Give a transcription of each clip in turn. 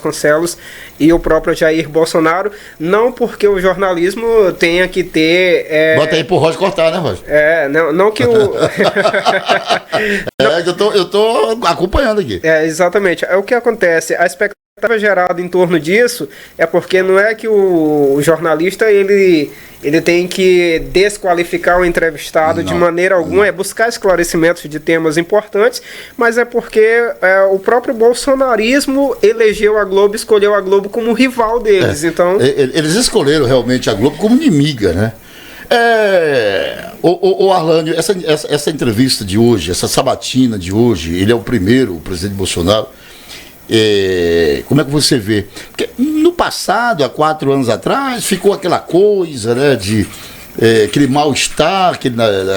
Vasconcelos e o próprio Jair Bolsonaro, não porque o jornalismo tenha que ter... Bota aí pro Roger cortar, né, Roger? Não que o... eu tô acompanhando aqui. Exatamente. O que acontece? A expectativa gerada em torno disso é porque não é que o jornalista ele tem que desqualificar o entrevistado de maneira alguma, é buscar esclarecimentos de temas importantes, mas é porque o próprio bolsonarismo elegeu a Globo, escolheu a Globo como rival deles. Então... Eles escolheram realmente a Globo como inimiga, né? O Arlânio, essa entrevista de hoje, essa sabatina de hoje, ele é o primeiro, o presidente Bolsonaro. Como é que você vê? Porque no passado, há 4 anos atrás, ficou aquela coisa, né, de aquele mal-estar,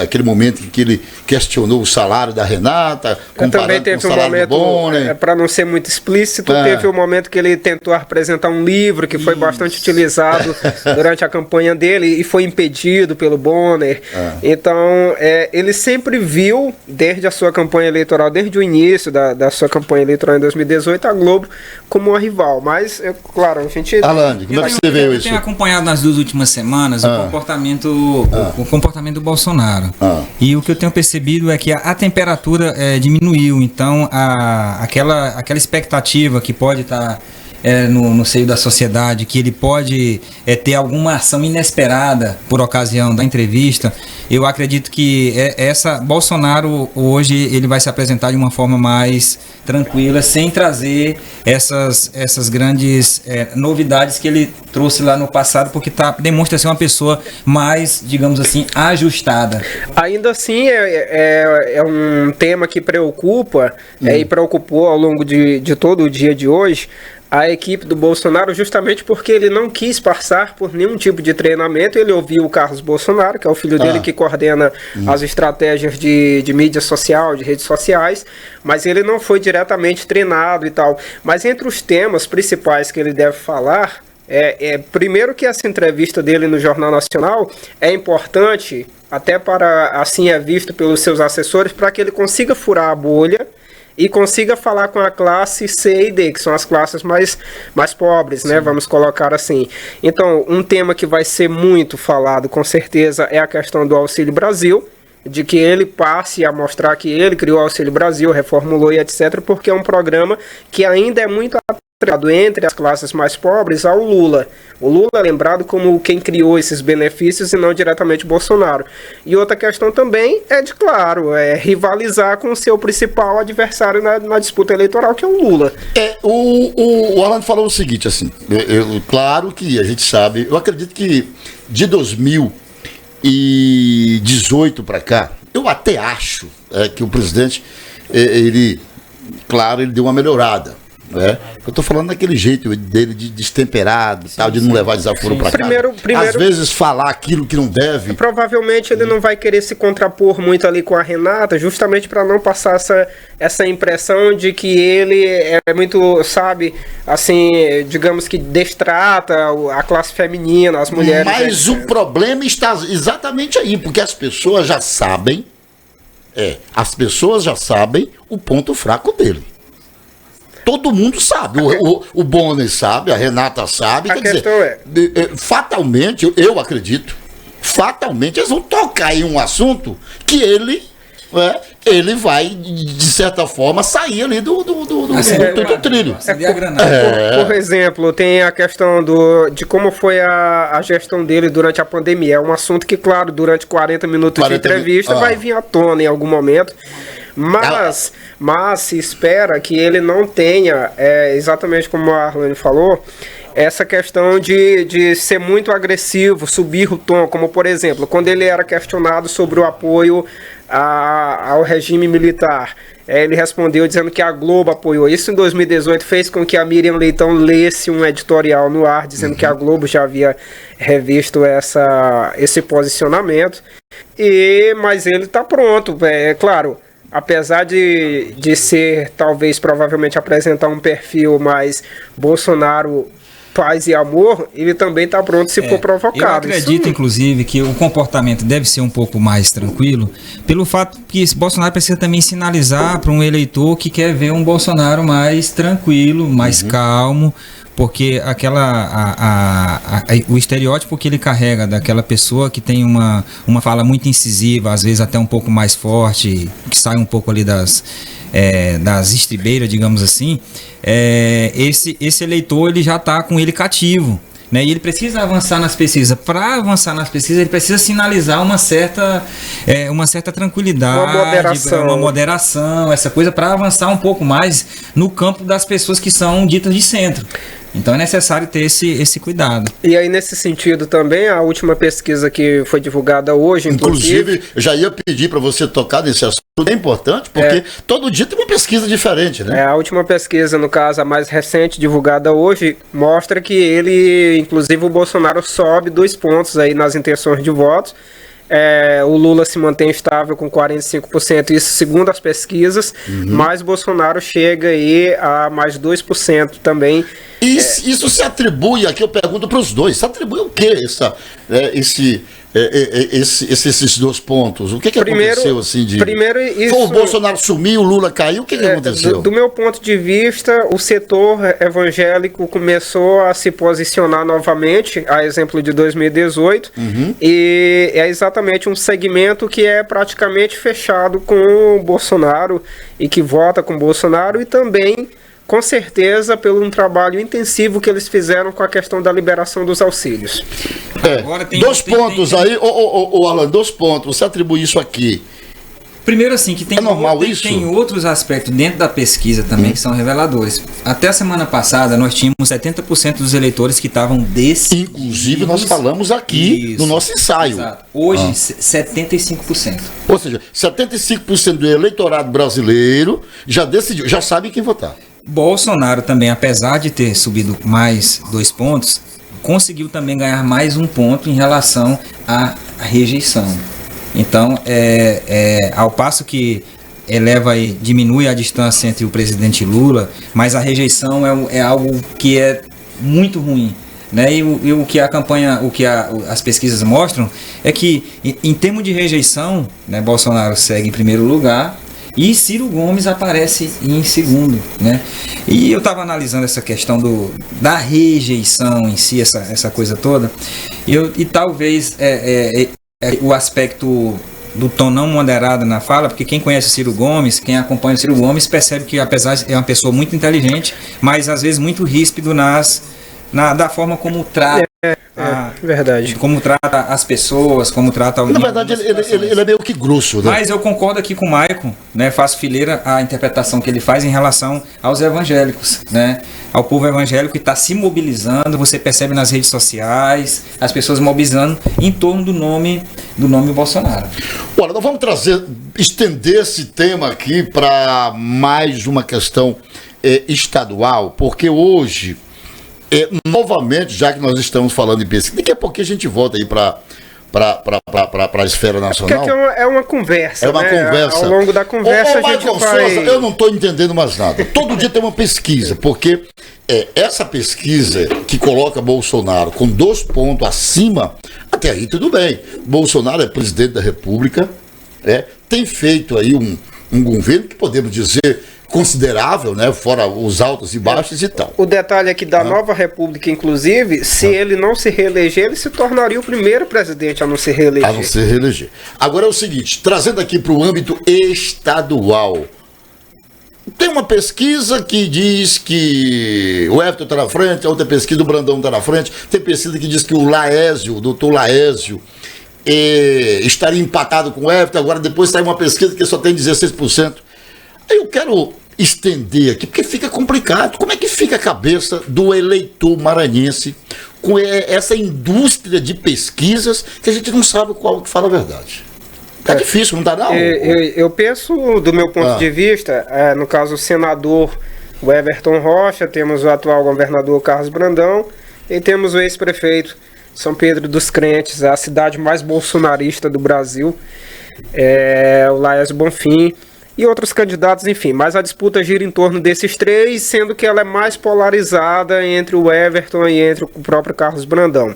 aquele momento em que ele questionou o salário da Renata, comparando com o salário do Bonner. Para não ser muito explícito, teve um momento que ele tentou apresentar um livro que foi bastante utilizado durante a campanha dele e foi impedido pelo Bonner. Então, ele sempre viu, desde a sua campanha eleitoral, desde o início da sua campanha eleitoral em 2018, a Globo como uma rival. Mas, claro, a gente... Alan, como é que você vê isso? Eu tenho acompanhado nas 2 últimas semanas o comportamento do Bolsonaro. E o que eu tenho percebido é que a temperatura diminuiu. Então, aquela expectativa que pode estar no seio da sociedade, que ele pode ter alguma ação inesperada por ocasião da entrevista, eu acredito que Bolsonaro hoje ele vai se apresentar de uma forma mais tranquila, sem trazer essas grandes novidades que ele trouxe lá no passado, porque demonstra ser uma pessoa mais, digamos assim, ajustada. Ainda assim, é um tema que preocupa e preocupou ao longo de todo o dia de hoje a equipe do Bolsonaro, justamente porque ele não quis passar por nenhum tipo de treinamento. Ele ouviu o Carlos Bolsonaro, que é o filho dele que coordena as estratégias de mídia social, de redes sociais, mas ele não foi diretamente treinado e tal. Mas entre os temas principais que ele deve falar, primeiro que essa entrevista dele no Jornal Nacional é importante, até para, assim é visto pelos seus assessores, para que ele consiga furar a bolha e consiga falar com a classe C e D, que são as classes mais pobres, né? Vamos colocar assim. Então, um tema que vai ser muito falado, com certeza, é a questão do Auxílio Brasil, de que ele passe a mostrar que ele criou o Auxílio Brasil, reformulou e etc., porque é um programa que ainda é muito atrelado entre as classes mais pobres ao Lula. O Lula é lembrado como quem criou esses benefícios e não diretamente Bolsonaro. E outra questão também rivalizar com o seu principal adversário na disputa eleitoral, que é o Lula. O Alan falou o seguinte, assim, claro que a gente sabe, eu acredito que de 2018 para cá, eu até acho que o presidente, ele deu uma melhorada. Eu tô falando daquele jeito dele de destemperado, tal, de não levar desaforo para casa. Às vezes falar aquilo que não deve. Provavelmente ele não vai querer se contrapor muito ali com a Renata, justamente para não passar essa impressão de que ele é muito, sabe, assim, digamos que destrata a classe feminina, as mulheres. Mas o problema está exatamente aí, porque as pessoas já sabem o ponto fraco dele. Todo mundo sabe, o Bonner sabe, a Renata sabe. A questão fatalmente, eu acredito, eles vão tocar em um assunto que ele vai, de certa forma, sair ali do trilho. Por exemplo, tem a questão de como foi a gestão dele durante a pandemia. É um assunto que, claro, durante 40 minutos de entrevista vai vir à tona em algum momento. Mas se espera que ele não tenha, exatamente como a Arlene falou, essa questão de ser muito agressivo, subir o tom, como por exemplo, quando ele era questionado sobre o apoio ao regime militar. Ele respondeu dizendo que a Globo apoiou. Isso em 2018 fez com que a Miriam Leitão lesse um editorial no ar, dizendo que a Globo já havia revisto esse posicionamento. Mas ele está pronto, claro. Apesar de ser, provavelmente apresentar um perfil mais Bolsonaro paz e amor, ele também está pronto se for provocado. Eu acredito, inclusive, que o comportamento deve ser um pouco mais tranquilo, pelo fato que esse Bolsonaro precisa também sinalizar para um eleitor que quer ver um Bolsonaro mais tranquilo, mais calmo, porque o estereótipo que ele carrega daquela pessoa que tem uma fala muito incisiva, às vezes até um pouco mais forte, que sai um pouco ali das estribeiras, digamos assim, esse eleitor ele já está com ele cativo, né? E ele precisa avançar nas pesquisas. Para avançar nas pesquisas, ele precisa sinalizar uma certa tranquilidade, uma moderação, essa coisa, para avançar um pouco mais no campo das pessoas que são ditas de centro. Então é necessário ter esse cuidado. E aí, nesse sentido também, a última pesquisa que foi divulgada hoje, inclusive eu já ia pedir para você tocar nesse assunto, é importante, porque todo dia tem uma pesquisa diferente, né? A última pesquisa, no caso, a mais recente, divulgada hoje, mostra que ele, inclusive o Bolsonaro, sobe 2 pontos aí nas intenções de votos. O Lula se mantém estável com 45%, isso segundo as pesquisas, mas Bolsonaro chega aí a mais 2% também. Isso se atribui, aqui eu pergunto para os dois, se atribui o que esses 2 pontos? O que aconteceu assim de... Primeiro, isso, o Bolsonaro sumiu, o Lula caiu, o que aconteceu? Do meu ponto de vista, o setor evangélico começou a se posicionar novamente, a exemplo de 2018, e é exatamente um segmento que é praticamente fechado com o Bolsonaro e que vota com o Bolsonaro, e também, com certeza, pelo um trabalho intensivo que eles fizeram com a questão da liberação dos auxílios. Agora dois pontos aí, Alan, 2 pontos, você atribui isso aqui. Primeiro assim, que tem outros aspectos dentro da pesquisa também que são reveladores. Até a semana passada nós tínhamos 70% dos eleitores que estavam decididos. Inclusive nós falamos aqui no nosso ensaio. Exato. Hoje 75%. Ou seja, 75% do eleitorado brasileiro já decidiu, já sabe quem votar. Bolsonaro também, apesar de ter subido mais 2 pontos, conseguiu também ganhar mais 1 ponto em relação à rejeição. Então, ao passo que diminui a distância entre o presidente Lula, mas a rejeição é algo que é muito ruim, né? E o que as pesquisas mostram é que, em termos de rejeição, né, Bolsonaro segue em primeiro lugar e Ciro Gomes aparece em segundo, né? E eu estava analisando essa questão da rejeição em si, essa coisa toda, e talvez o aspecto do tom não moderado na fala, porque quem conhece o Ciro Gomes, quem acompanha o Ciro Gomes, percebe que, apesar de ser uma pessoa muito inteligente, mas às vezes muito ríspido da forma como trata. Verdade. Como trata as pessoas, como trata alguém. Na verdade, ele é meio que grosso, né? Mas eu concordo aqui com o Maicon, né? Faço fileira a interpretação que ele faz em relação aos evangélicos, né? Ao povo evangélico que está se mobilizando, você percebe nas redes sociais, as pessoas mobilizando em torno do nome Bolsonaro. Olha, nós vamos estender esse tema aqui para mais uma questão estadual, porque hoje, novamente, já que nós estamos falando em pesquisa, daqui a pouco a gente volta aí para a esfera nacional. É uma conversa. É uma conversa. Ao longo da conversa, a gente vai... Souza, eu não estou entendendo mais nada. Todo dia tem uma pesquisa, porque essa pesquisa que coloca Bolsonaro com 2 pontos acima, até aí tudo bem. Bolsonaro é presidente da República, tem feito aí um governo que podemos dizer considerável, né? Fora os altos e baixos e tal. O detalhe é que da nova república, inclusive, se ele não se reeleger, ele se tornaria o primeiro presidente a não se reeleger. Agora é o seguinte, trazendo aqui para o âmbito estadual, tem uma pesquisa que diz que o Everton está na frente, a outra pesquisa do Brandão está na frente, tem pesquisa que diz que o doutor Laésio, estaria empatado com o Everton, agora depois sai uma pesquisa que só tem 16%. Eu quero estender aqui, porque fica complicado. Como é que fica a cabeça do eleitor maranhense com essa indústria de pesquisas que a gente não sabe qual que fala a verdade? Tá difícil, não tá não? Eu penso, do meu ponto de vista, no caso o senador, o Everton Rocha, temos o atual governador Carlos Brandão e temos o ex-prefeito São Pedro dos Crentes, a cidade mais bolsonarista do Brasil, o Laésio Bonfim. e outros candidatos, enfim. Mas a disputa gira em torno desses três, sendo que ela é mais polarizada entre o Everton e entre o próprio Carlos Brandão.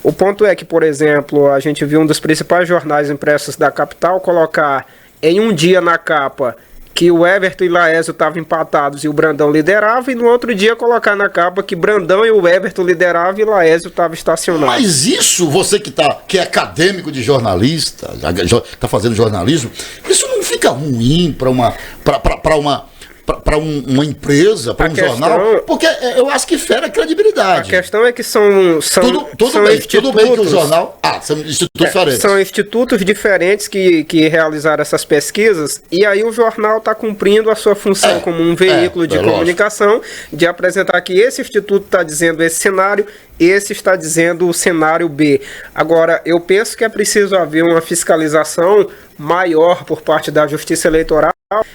O ponto é que, por exemplo, a gente viu um dos principais jornais impressos da capital colocar em um dia na capa que o Everton e Laésio estavam empatados e o Brandão liderava, e no outro dia colocar na capa que Brandão e o Everton lideravam e Laésio estava estacionado. Mas isso, você que é acadêmico de jornalista, está fazendo jornalismo, isso não fica ruim para uma empresa, para um jornal, porque eu acho que fere a credibilidade. A questão é que são tudo bem que o jornal... são institutos diferentes. São institutos diferentes que realizaram essas pesquisas, e aí o jornal está cumprindo a sua função como um veículo de comunicação, de apresentar que esse instituto está dizendo esse cenário, esse está dizendo o cenário B. Agora, eu penso que é preciso haver uma fiscalização maior por parte da Justiça Eleitoral,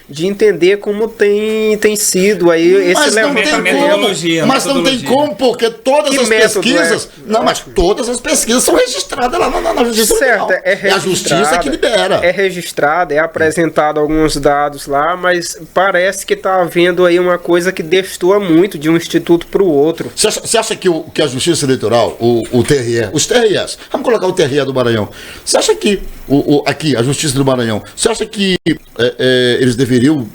de entender como tem sido aí esse levantamento. Mas não tem como, porque todas as pesquisas... Não, mas todas as pesquisas são registradas lá na Justiça Eleitoral. É a Justiça que libera. É registrada, é apresentado alguns dados lá, mas parece que está havendo aí uma coisa que destoa muito de um instituto para o outro. Você acha que a Justiça Eleitoral, o TRE, os TREs, vamos colocar o TRE do Maranhão, você acha que aqui, a Justiça do Maranhão, você acha que eles deveriam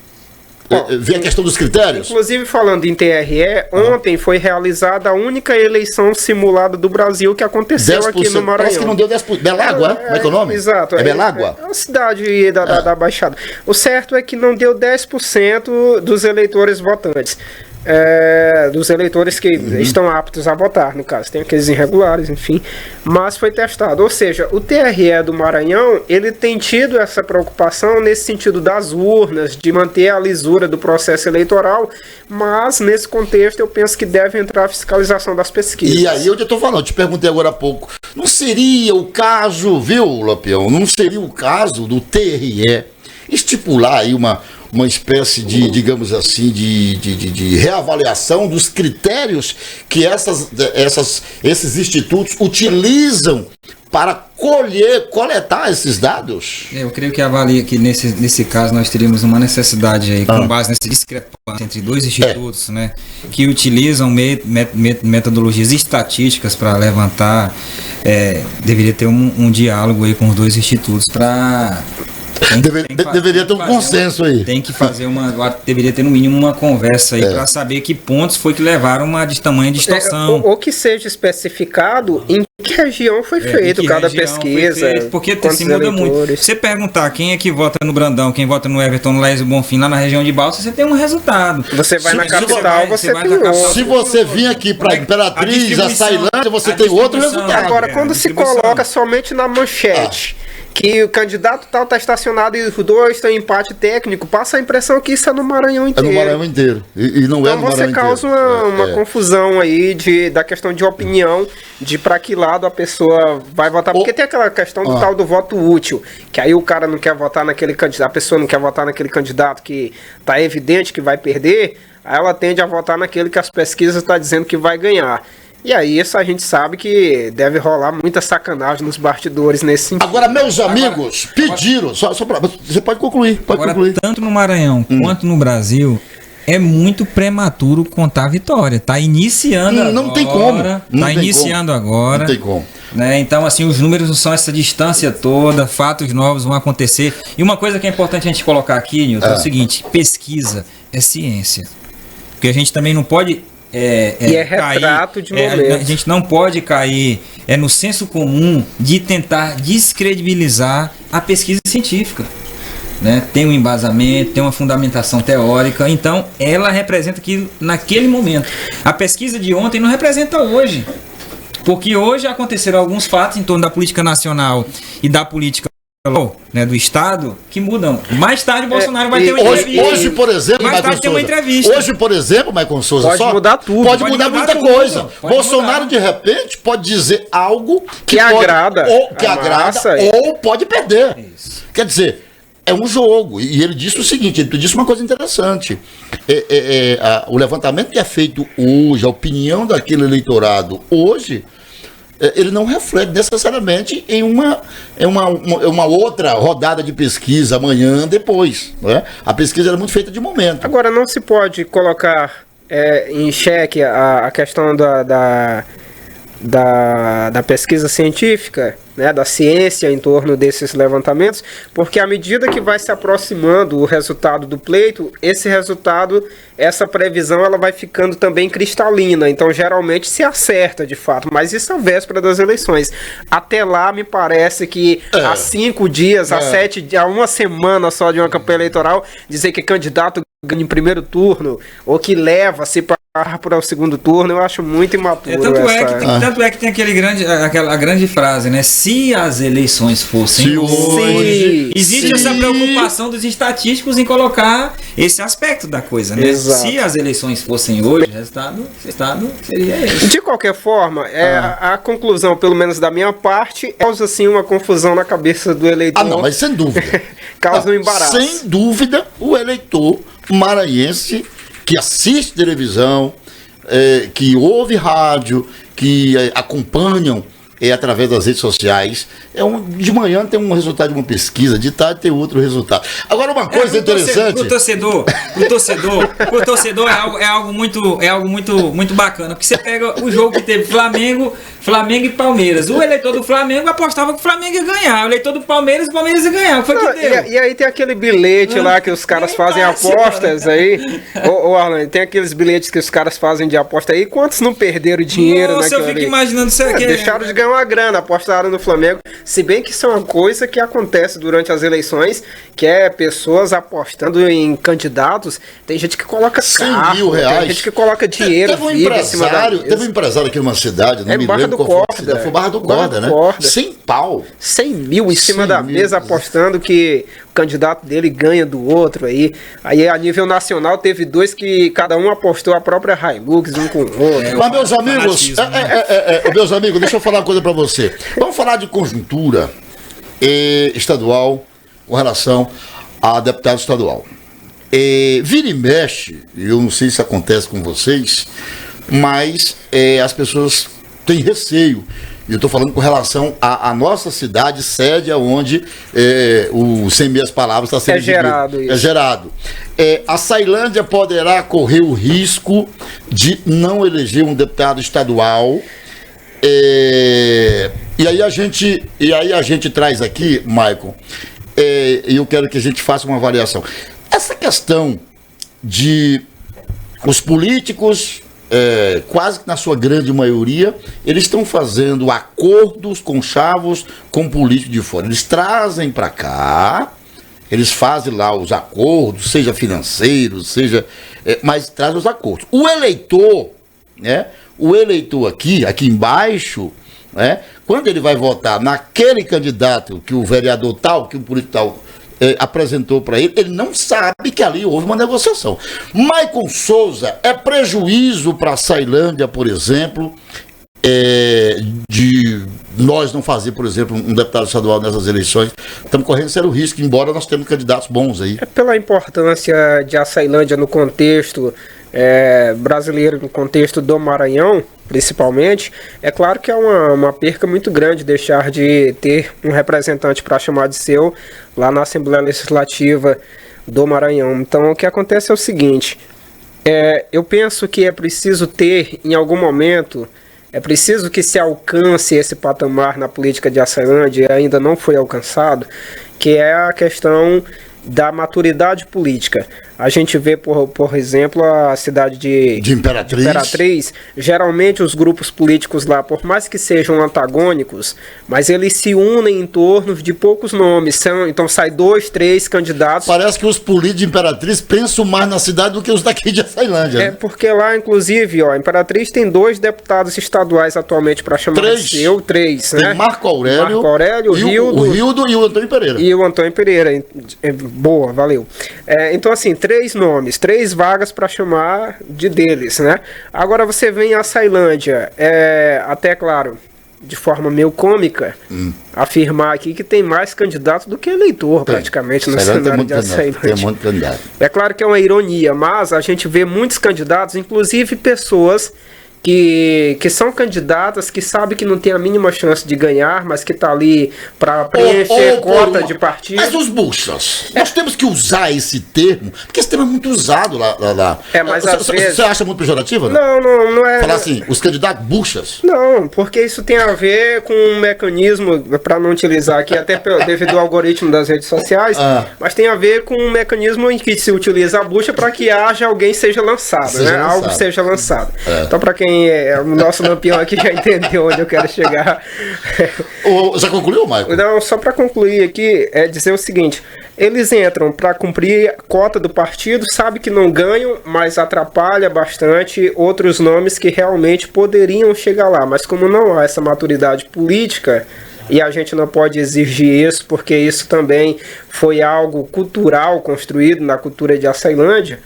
ver a questão dos critérios? Inclusive, falando em TRE, ontem foi realizada a única eleição simulada do Brasil que aconteceu aqui no Maranhão. Parece que não deu 10%. Belágua, como é que é o nome? Exato. É Belágua? É uma cidade da Baixada. O certo é que não deu 10% dos eleitores votantes. Dos eleitores que estão aptos a votar, no caso, tem aqueles irregulares, enfim, mas foi testado, ou seja, o TRE do Maranhão, ele tem tido essa preocupação nesse sentido das urnas, de manter a lisura do processo eleitoral, mas nesse contexto eu penso que deve entrar a fiscalização das pesquisas. E aí eu estou falando, eu te perguntei agora há pouco, não seria o caso, viu, Lampião, não seria o caso do TRE estipular aí uma espécie de, digamos assim, de reavaliação dos critérios que esses institutos utilizam para coletar esses dados? Eu creio que avalia que nesse caso nós teríamos uma necessidade aí, com base nessa discrepância entre dois institutos, né, que utilizam metodologias estatísticas para levantar, deveria ter um diálogo aí com os dois institutos para... Deveria ter um consenso aí. Tem que fazer deveria ter no mínimo uma conversa aí para saber que pontos foi que levaram a tamanha distorção. Ou que seja especificado em que região foi feito cada pesquisa. Porque se muda muito. Você perguntar quem é que vota no Brandão, quem vota no Everton, no Laésio Bonfim, lá na região de Balsas, você tem um resultado. Você vai na capital, você tem outro. Se você vir aqui para Imperatriz, a Sailândia, você tem outro resultado. Agora, quando se coloca somente na manchete que o candidato tal está estacionado e os dois estão em empate técnico, passa a impressão que isso é no Maranhão inteiro. É no Maranhão inteiro. E não é no Maranhão inteiro. Então você causa uma confusão aí da questão de opinião, de para que lado a pessoa vai votar. Porque tem aquela questão do tal do voto útil, que aí o cara não quer votar naquele candidato, a pessoa não quer votar naquele candidato que está evidente que vai perder, aí ela tende a votar naquele que as pesquisas estão dizendo que vai ganhar. E aí isso a gente sabe que deve rolar muita sacanagem nos bastidores nesse sentido. Agora, meus amigos pediram, só pra, você pode concluir, concluir. Tanto no Maranhão quanto no Brasil, é muito prematuro contar a vitória. Tá iniciando agora. Não tem como. Tá iniciando agora. Não tem como. Né? Então, assim, os números não são essa distância toda, fatos novos vão acontecer. E uma coisa que é importante a gente colocar aqui, Nilton, é o seguinte: pesquisa é ciência. Porque a gente também não pode... retrato de momento. A gente não pode cair no senso comum de tentar descredibilizar a pesquisa científica. Né? Tem um embasamento, tem uma fundamentação teórica, então ela representa aquilo naquele momento. A pesquisa de ontem não representa hoje, porque hoje aconteceram alguns fatos em torno da política nacional e da política, né, do Estado, que mudam. Mais tarde o Bolsonaro vai ter uma entrevista. Hoje, por exemplo, mais tarde tem uma entrevista. Hoje, por exemplo, Maicon Souza, pode mudar tudo. Pode mudar muita coisa. Bolsonaro, de repente, pode dizer algo que agrada. Ou pode perder. Isso. Quer dizer, é um jogo. E ele disse o seguinte, ele disse uma coisa interessante. O levantamento que é feito hoje, a opinião daquele eleitorado hoje, ele não reflete necessariamente em uma outra rodada de pesquisa amanhã, depois. Né? A pesquisa é muito feita de momento. Agora, não se pode colocar em xeque a questão da pesquisa científica, né, da ciência em torno desses levantamentos, porque à medida que vai se aproximando o resultado do pleito, esse resultado, essa previsão, ela vai ficando também cristalina, então geralmente se acerta de fato, mas isso é a véspera das eleições. Até lá, me parece que há 5 dias, há 7 dias, há uma semana só de uma campanha eleitoral, dizer que candidato ganha em primeiro turno, ou que leva-se para o segundo turno, eu acho muito imaturo. Tanto é que tem aquela grande frase, né? Se as eleições fossem hoje, existe essa preocupação dos estatísticos em colocar esse aspecto da coisa, né? Exato. Se as eleições fossem hoje, o resultado seria esse. De qualquer forma, a conclusão, pelo menos da minha parte, causa assim uma confusão na cabeça do eleitor. Não, mas sem dúvida. Causa um embaraço. Sem dúvida, o eleitor maranhense que assiste televisão, que ouve rádio, que acompanham através das redes sociais. De manhã tem um resultado de uma pesquisa, de tarde tem outro resultado. Agora, uma coisa interessante. Pro torcedor é algo muito bacana. Porque você pega o jogo que teve Flamengo e Palmeiras. O eleitor do Flamengo apostava que o Flamengo ia ganhar. O eleitor do Palmeiras ia ganhar. Foi que deu. E aí tem aquele bilhete lá que os caras fazem apostas aí. Ô Arlan, tem aqueles bilhetes que os caras fazem de aposta aí. Quantos não perderam dinheiro naquilo ali? Eu fico imaginando isso aqui. Deixaram de ganhar uma grana, apostaram no Flamengo. Se bem que isso é uma coisa que acontece durante as eleições, que é pessoas apostando em candidatos. Tem gente que coloca R$100 mil. Tem gente que coloca dinheiro. Teve um empresário aqui numa cidade, não me lembro qual foi. Foi Barra do Corda, né? 100 pau. 100 mil em cima da mesa, apostando que o candidato dele ganha do outro aí. Aí a nível nacional teve 2 que cada um apostou a própria Hilux, um com o outro. Mas meus amigos, deixa eu falar uma coisa pra você. Vamos falar de conjuntura estadual com relação a deputado estadual. Vira e mexe, eu não sei se acontece com vocês, mas as pessoas têm receio. Eu estou falando com relação à nossa cidade, sede onde o Sem Meias Palavras está sendo gerado. A Sailândia poderá correr o risco de não eleger um deputado estadual. E aí a gente traz aqui, Maicon, e eu quero que a gente faça uma avaliação. Essa questão de os políticos, quase que na sua grande maioria, eles estão fazendo acordos conchavos com políticos de fora. Eles trazem para cá, eles fazem lá os acordos, seja financeiros, mas trazem os acordos. O eleitor, né? O eleitor aqui embaixo, né? Quando ele vai votar naquele candidato que o vereador tal, que o político tal apresentou para ele, ele não sabe que ali houve uma negociação. Maicon Souza, é prejuízo para a Sailândia, por exemplo, de nós não fazer, por exemplo, um deputado estadual nessas eleições? Estamos correndo sério risco, embora nós temos candidatos bons aí. Pela importância de a Sailândia no contexto brasileiro, no contexto do Maranhão, principalmente, é claro que é uma perca muito grande deixar de ter um representante para chamar de seu lá na Assembleia Legislativa do Maranhão. Então, o que acontece é o seguinte, eu penso que é preciso ter, em algum momento, é preciso que se alcance esse patamar na política de Açailândia, e ainda não foi alcançado, que é a questão da maturidade política. A gente vê, por exemplo, a cidade de Imperatriz. Geralmente os grupos políticos lá, por mais que sejam antagônicos, mas eles se unem em torno de poucos nomes. Então sai 2, 3 candidatos. Parece que os políticos de Imperatriz pensam mais na cidade do que os daqui de Açailândia. Né? Porque lá, inclusive, Imperatriz tem 2 deputados estaduais atualmente para chamar de seu. 3, tem, né? Marco Aurélio, o Rildo e o Antônio Pereira. E o Antônio Pereira. Boa, valeu. Então, assim, 3 nomes, 3 vagas para chamar deles, né? Agora você vem em Açailândia, até claro, de forma meio cômica, afirmar aqui que tem mais candidatos do que eleitor, praticamente, no cenário de Açailândia. Tem muito candidato. É claro que é uma ironia, mas a gente vê muitos candidatos, inclusive pessoas que são candidatas que sabem que não tem a mínima chance de ganhar, mas que tá ali para preencher cota de partido. Mas os buchas, nós temos que usar esse termo, porque esse termo é muito usado lá. Mas às vezes... Você acha muito pejorativo? Não é. Falar assim, os candidatos buchas? Não, porque isso tem a ver com um mecanismo, para não utilizar aqui, até devido ao algoritmo das redes sociais, mas tem a ver com um mecanismo em que se utiliza a bucha para que haja alguém seja lançado, né? Algo seja lançado. Então, para quem é o nosso lampião aqui já entendeu onde eu quero chegar. Já concluiu, Maicon? Não, só para concluir aqui, é dizer o seguinte: eles entram para cumprir a cota do partido, sabe que não ganham, mas atrapalha bastante outros nomes que realmente poderiam chegar lá. Mas como não há essa maturidade política, e a gente não pode exigir isso, porque isso também foi algo cultural construído na cultura de Açailândia,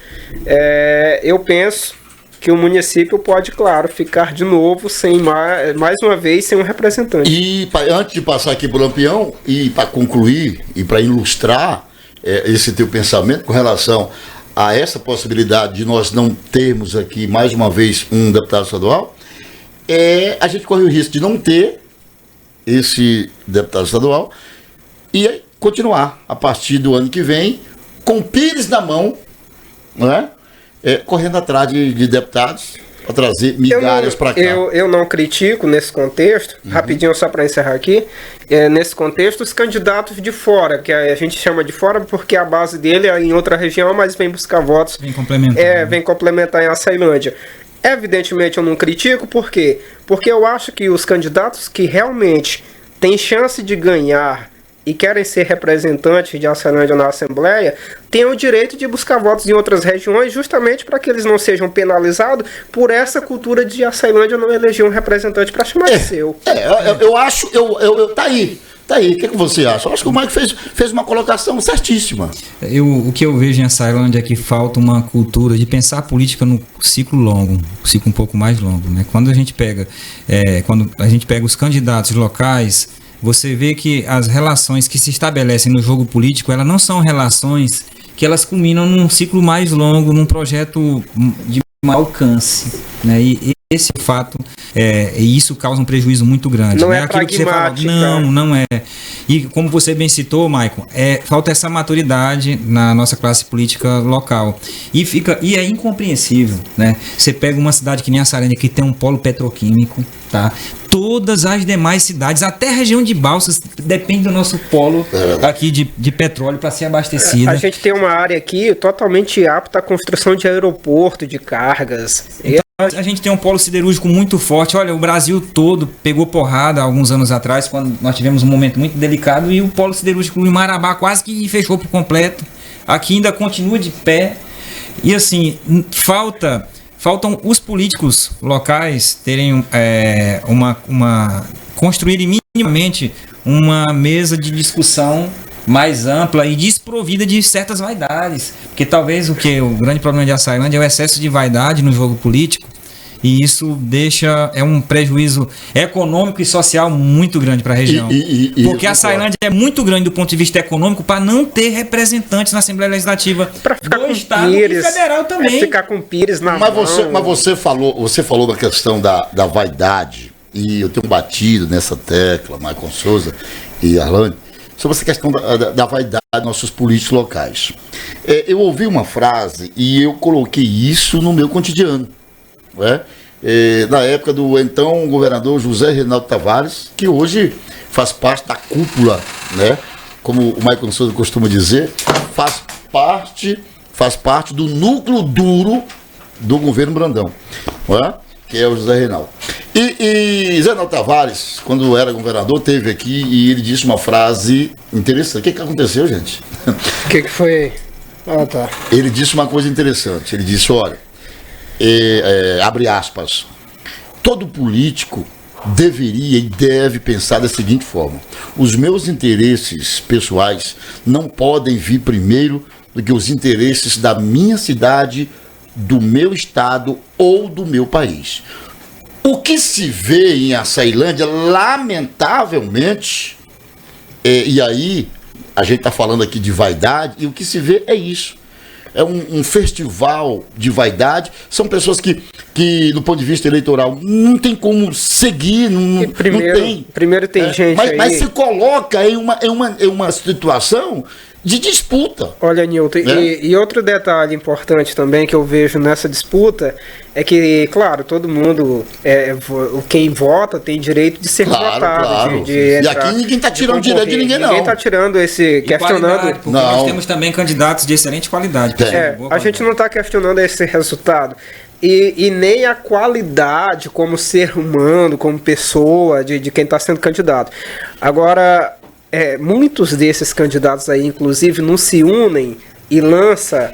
eu penso que o município pode, claro, ficar de novo sem mais uma vez sem um representante. E antes de passar aqui para o Lampião, e para concluir e para ilustrar esse teu pensamento com relação a essa possibilidade de nós não termos aqui mais uma vez um deputado estadual, a gente corre o risco de não ter esse deputado estadual e continuar a partir do ano que vem com Pires na mão, não é? Correndo atrás de deputados para trazer migalhas para cá. Eu não critico nesse contexto, rapidinho só para encerrar aqui, nesse contexto os candidatos de fora, que a gente chama de fora porque a base dele é em outra região, mas vem buscar votos. Vem complementar. Vem complementar em Açailândia. Evidentemente eu não critico, por quê? Porque eu acho que os candidatos que realmente têm chance de ganhar e querem ser representantes de Açailândia na Assembleia, têm o direito de buscar votos em outras regiões, justamente para que eles não sejam penalizados por essa cultura de Açailândia não eleger um representante para chamar de seu. Eu acho, tá aí. Tá aí, o que você acha? Eu acho que o Mike fez uma colocação certíssima. O que eu vejo em Açailândia é que falta uma cultura de pensar a política no ciclo longo, ciclo um pouco mais longo, né? Quando a gente pega os candidatos locais, você vê que as relações que se estabelecem no jogo político, elas não são relações que elas culminam num ciclo mais longo, num projeto de maior alcance, né? E esse fato, e isso causa um prejuízo muito grande. Não né? é pragmático. Não é. E como você bem citou, Maicon, falta essa maturidade na nossa classe política local. E é incompreensível, né? Você pega uma cidade que nem Açailândia, que tem um polo petroquímico, tá? Todas as demais cidades, até a região de Balsas, depende do nosso polo aqui de petróleo para ser abastecida. A gente tem uma área aqui totalmente apta à construção de aeroporto, de cargas. Então, a gente tem um polo siderúrgico muito forte. Olha, o Brasil todo pegou porrada há alguns anos atrás, quando nós tivemos um momento muito delicado, e o polo siderúrgico em Marabá quase que fechou por completo. Aqui ainda continua de pé. E assim, faltam os políticos locais terem construírem minimamente uma mesa de discussão mais ampla e desprovida de certas vaidades, porque talvez o grande problema de Açailândia é o excesso de vaidade no jogo político, e isso deixa um prejuízo econômico e social muito grande para a região, porque Açailândia é muito grande do ponto de vista econômico para não ter representantes na Assembleia Legislativa do Estado e federal também. Ficar com Pires na mão. Mas você falou da questão da vaidade, e eu tenho batido nessa tecla, Maicon Souza e Arlane, sobre essa questão da vaidade dos nossos políticos locais. Eu ouvi uma frase e eu coloquei isso no meu cotidiano. Na época do então governador José Reinaldo Tavares, que hoje faz parte da cúpula, né? Como o Maicon Souza costuma dizer, faz parte do núcleo duro do governo Brandão, que é o José Reinaldo. E Zé Reinaldo Tavares, quando era governador, teve aqui e ele disse uma frase interessante. O que aconteceu, gente? O que foi? Tá. Ele disse uma coisa interessante. Ele disse, olha, abre aspas, todo político deveria e deve pensar da seguinte forma: os meus interesses pessoais não podem vir primeiro do que os interesses da minha cidade, do meu estado ou do meu país. O que se vê em Açailândia, lamentavelmente, e aí a gente está falando aqui de vaidade, e o que se vê é isso. é um festival de vaidade, são pessoas que no ponto de vista eleitoral não tem como seguir, não tem. Primeiro tem gente mas se coloca em uma situação de disputa. Olha, Nilton, e outro detalhe importante também que eu vejo nessa disputa é que, claro, todo mundo, quem vota tem direito de ser votado. Claro. De e aqui ninguém está tirando direito de ninguém, não. Ninguém está tirando questionando. Porque nós temos também candidatos de excelente qualidade. A gente não está questionando esse resultado. E nem a qualidade como ser humano, como pessoa, de quem está sendo candidato. Agora, muitos desses candidatos aí, inclusive, não se unem e lança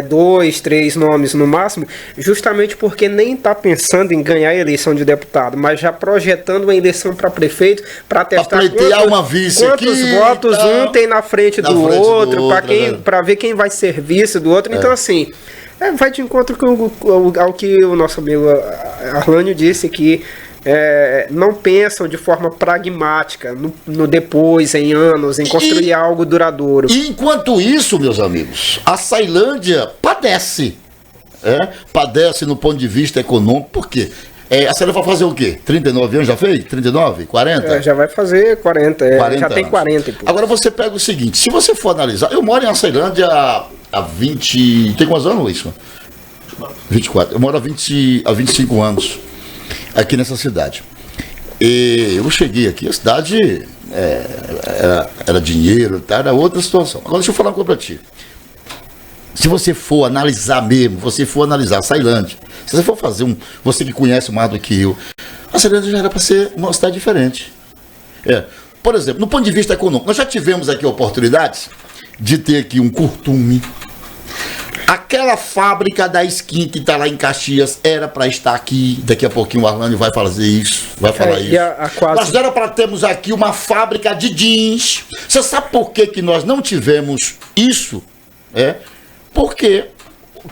2, 3 nomes no máximo, justamente porque nem está pensando em ganhar a eleição de deputado, mas já projetando uma eleição para prefeito, para testar quantos votos um tem na frente do outro, para ver quem vai ser vice do outro. Então, assim, vai de encontro ao que o nosso amigo Arlânio disse, que não pensam de forma pragmática no depois, em anos, em construir algo duradouro. E enquanto isso, meus amigos, a Ceilândia padece. Padece no ponto de vista econômico. Por quê? A Ceilândia vai fazer o quê? 39 anos já fez? 39? 40? Já vai fazer 40. 40 já tem 40. Agora você pega o seguinte, se você for analisar, eu moro em Ceilândia há 20... Tem quantos anos, Luiz? 24. Eu moro há 25 anos. Aqui nessa cidade. E eu cheguei aqui, a cidade era dinheiro, era outra situação. Agora deixa eu falar uma coisa pra ti. Se você for analisar mesmo, a Ceilândia, se você for fazer você que conhece mais do que eu, a Ceilândia já era para ser uma cidade diferente. Por exemplo, no ponto de vista econômico, nós já tivemos aqui oportunidades de ter aqui um curtume. Aquela fábrica da Skin que está lá em Caxias era para estar aqui. Daqui a pouquinho o Arlânio vai fazer isso, vai falar isso. Nós era para termos aqui uma fábrica de jeans. Você sabe por que nós não tivemos isso? Porque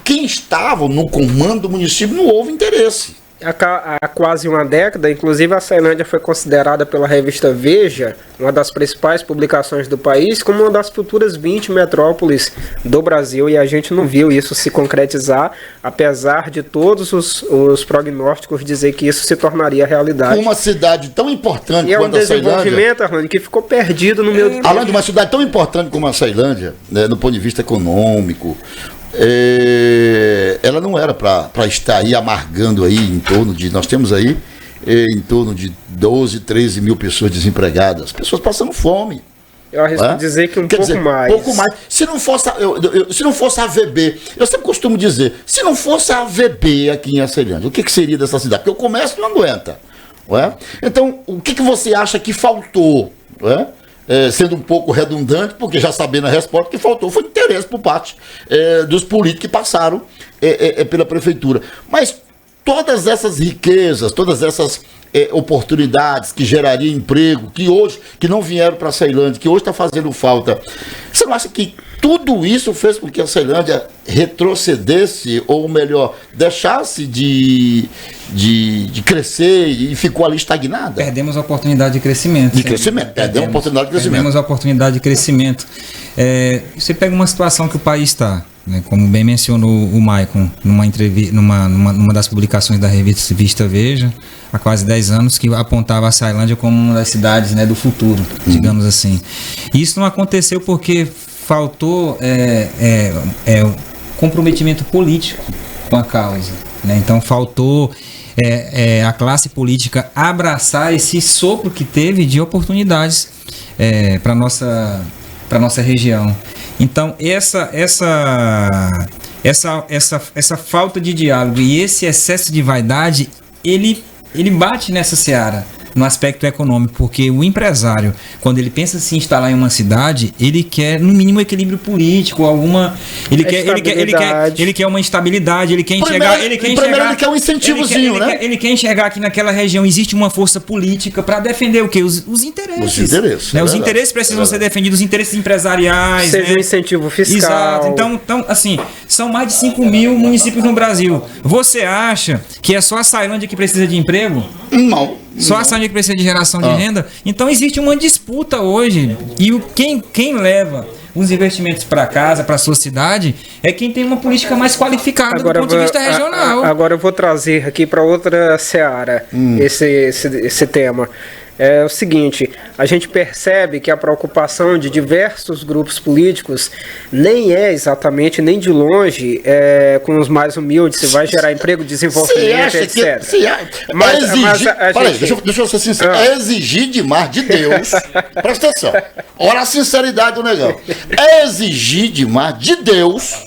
quem estava no comando do município não houve interesse. Há quase uma década, inclusive a Ceilândia foi considerada pela revista Veja, uma das principais publicações do país, como uma das futuras 20 metrópoles do Brasil, e a gente não viu isso se concretizar, apesar de todos os prognósticos dizer que isso se tornaria realidade. Uma cidade tão importante quanto a Ceilândia... E é um desenvolvimento, Arlânio, que ficou perdido no meio do tempo. Além de uma cidade tão importante como a Ceilândia, no ponto de vista econômico... ela não era para estar aí amargando aí em torno de... Nós temos aí em torno de 12, 13 mil pessoas desempregadas. Pessoas passando fome. Eu arrisco dizer que pouco mais. Se não fosse a VB, eu sempre costumo dizer, se não fosse a VB aqui em Aceilândia, o que seria dessa cidade? Porque o comércio não aguenta. Então, o que você acha que faltou? Sendo um pouco redundante, porque já sabendo a resposta, que faltou foi interesse por parte dos políticos que passaram pela prefeitura. Mas todas essas riquezas, todas essas oportunidades que gerariam emprego, que não vieram para a Ceilândia, que hoje está fazendo falta, você não acha que tudo isso fez com que a Ceilândia retrocedesse, ou melhor, deixasse de crescer e ficou ali estagnada? Perdemos a oportunidade de crescimento. Perdemos a oportunidade de crescimento. Perdemos a oportunidade de crescimento. Você pega uma situação que o país está, como bem mencionou o Maicon, numa das publicações da revista Veja, há quase 10 anos, que apontava a Ceilândia como uma das cidades do futuro, digamos assim. E isso não aconteceu porque faltou comprometimento político com a causa. Então faltou a classe política abraçar esse sopro que teve de oportunidades para a nossa região. Então essa falta de diálogo e esse excesso de vaidade, ele bate nessa seara, no aspecto econômico, porque o empresário, quando ele pensa em se instalar em uma cidade, ele quer no mínimo equilíbrio político, ele quer uma estabilidade, ele quer enxergar, ele quer um incentivozinho, ele quer enxergar que naquela região existe uma força política para defender o quê? Os interesses. Os interesses precisam ser defendidos, os interesses empresariais, seja um incentivo fiscal. Exato. Então, assim, são mais de 5 mil municípios no Brasil. Você acha que é só a Ceilândia que precisa de emprego? Não. Só a Samig precisa de geração de renda. Então existe uma disputa hoje. E quem leva os investimentos para casa, para a sua cidade, é quem tem uma política mais qualificada do ponto de vista regional. Agora eu vou trazer aqui para outra seara esse tema. É o seguinte, a gente percebe que a preocupação de diversos grupos políticos nem é exatamente, nem de longe, com os mais humildes, se vai gerar emprego, desenvolvimento, etc. Deixa eu ser sincero, é exigir demais de Deus, presta atenção, olha a sinceridade do negócio, é exigir demais de Deus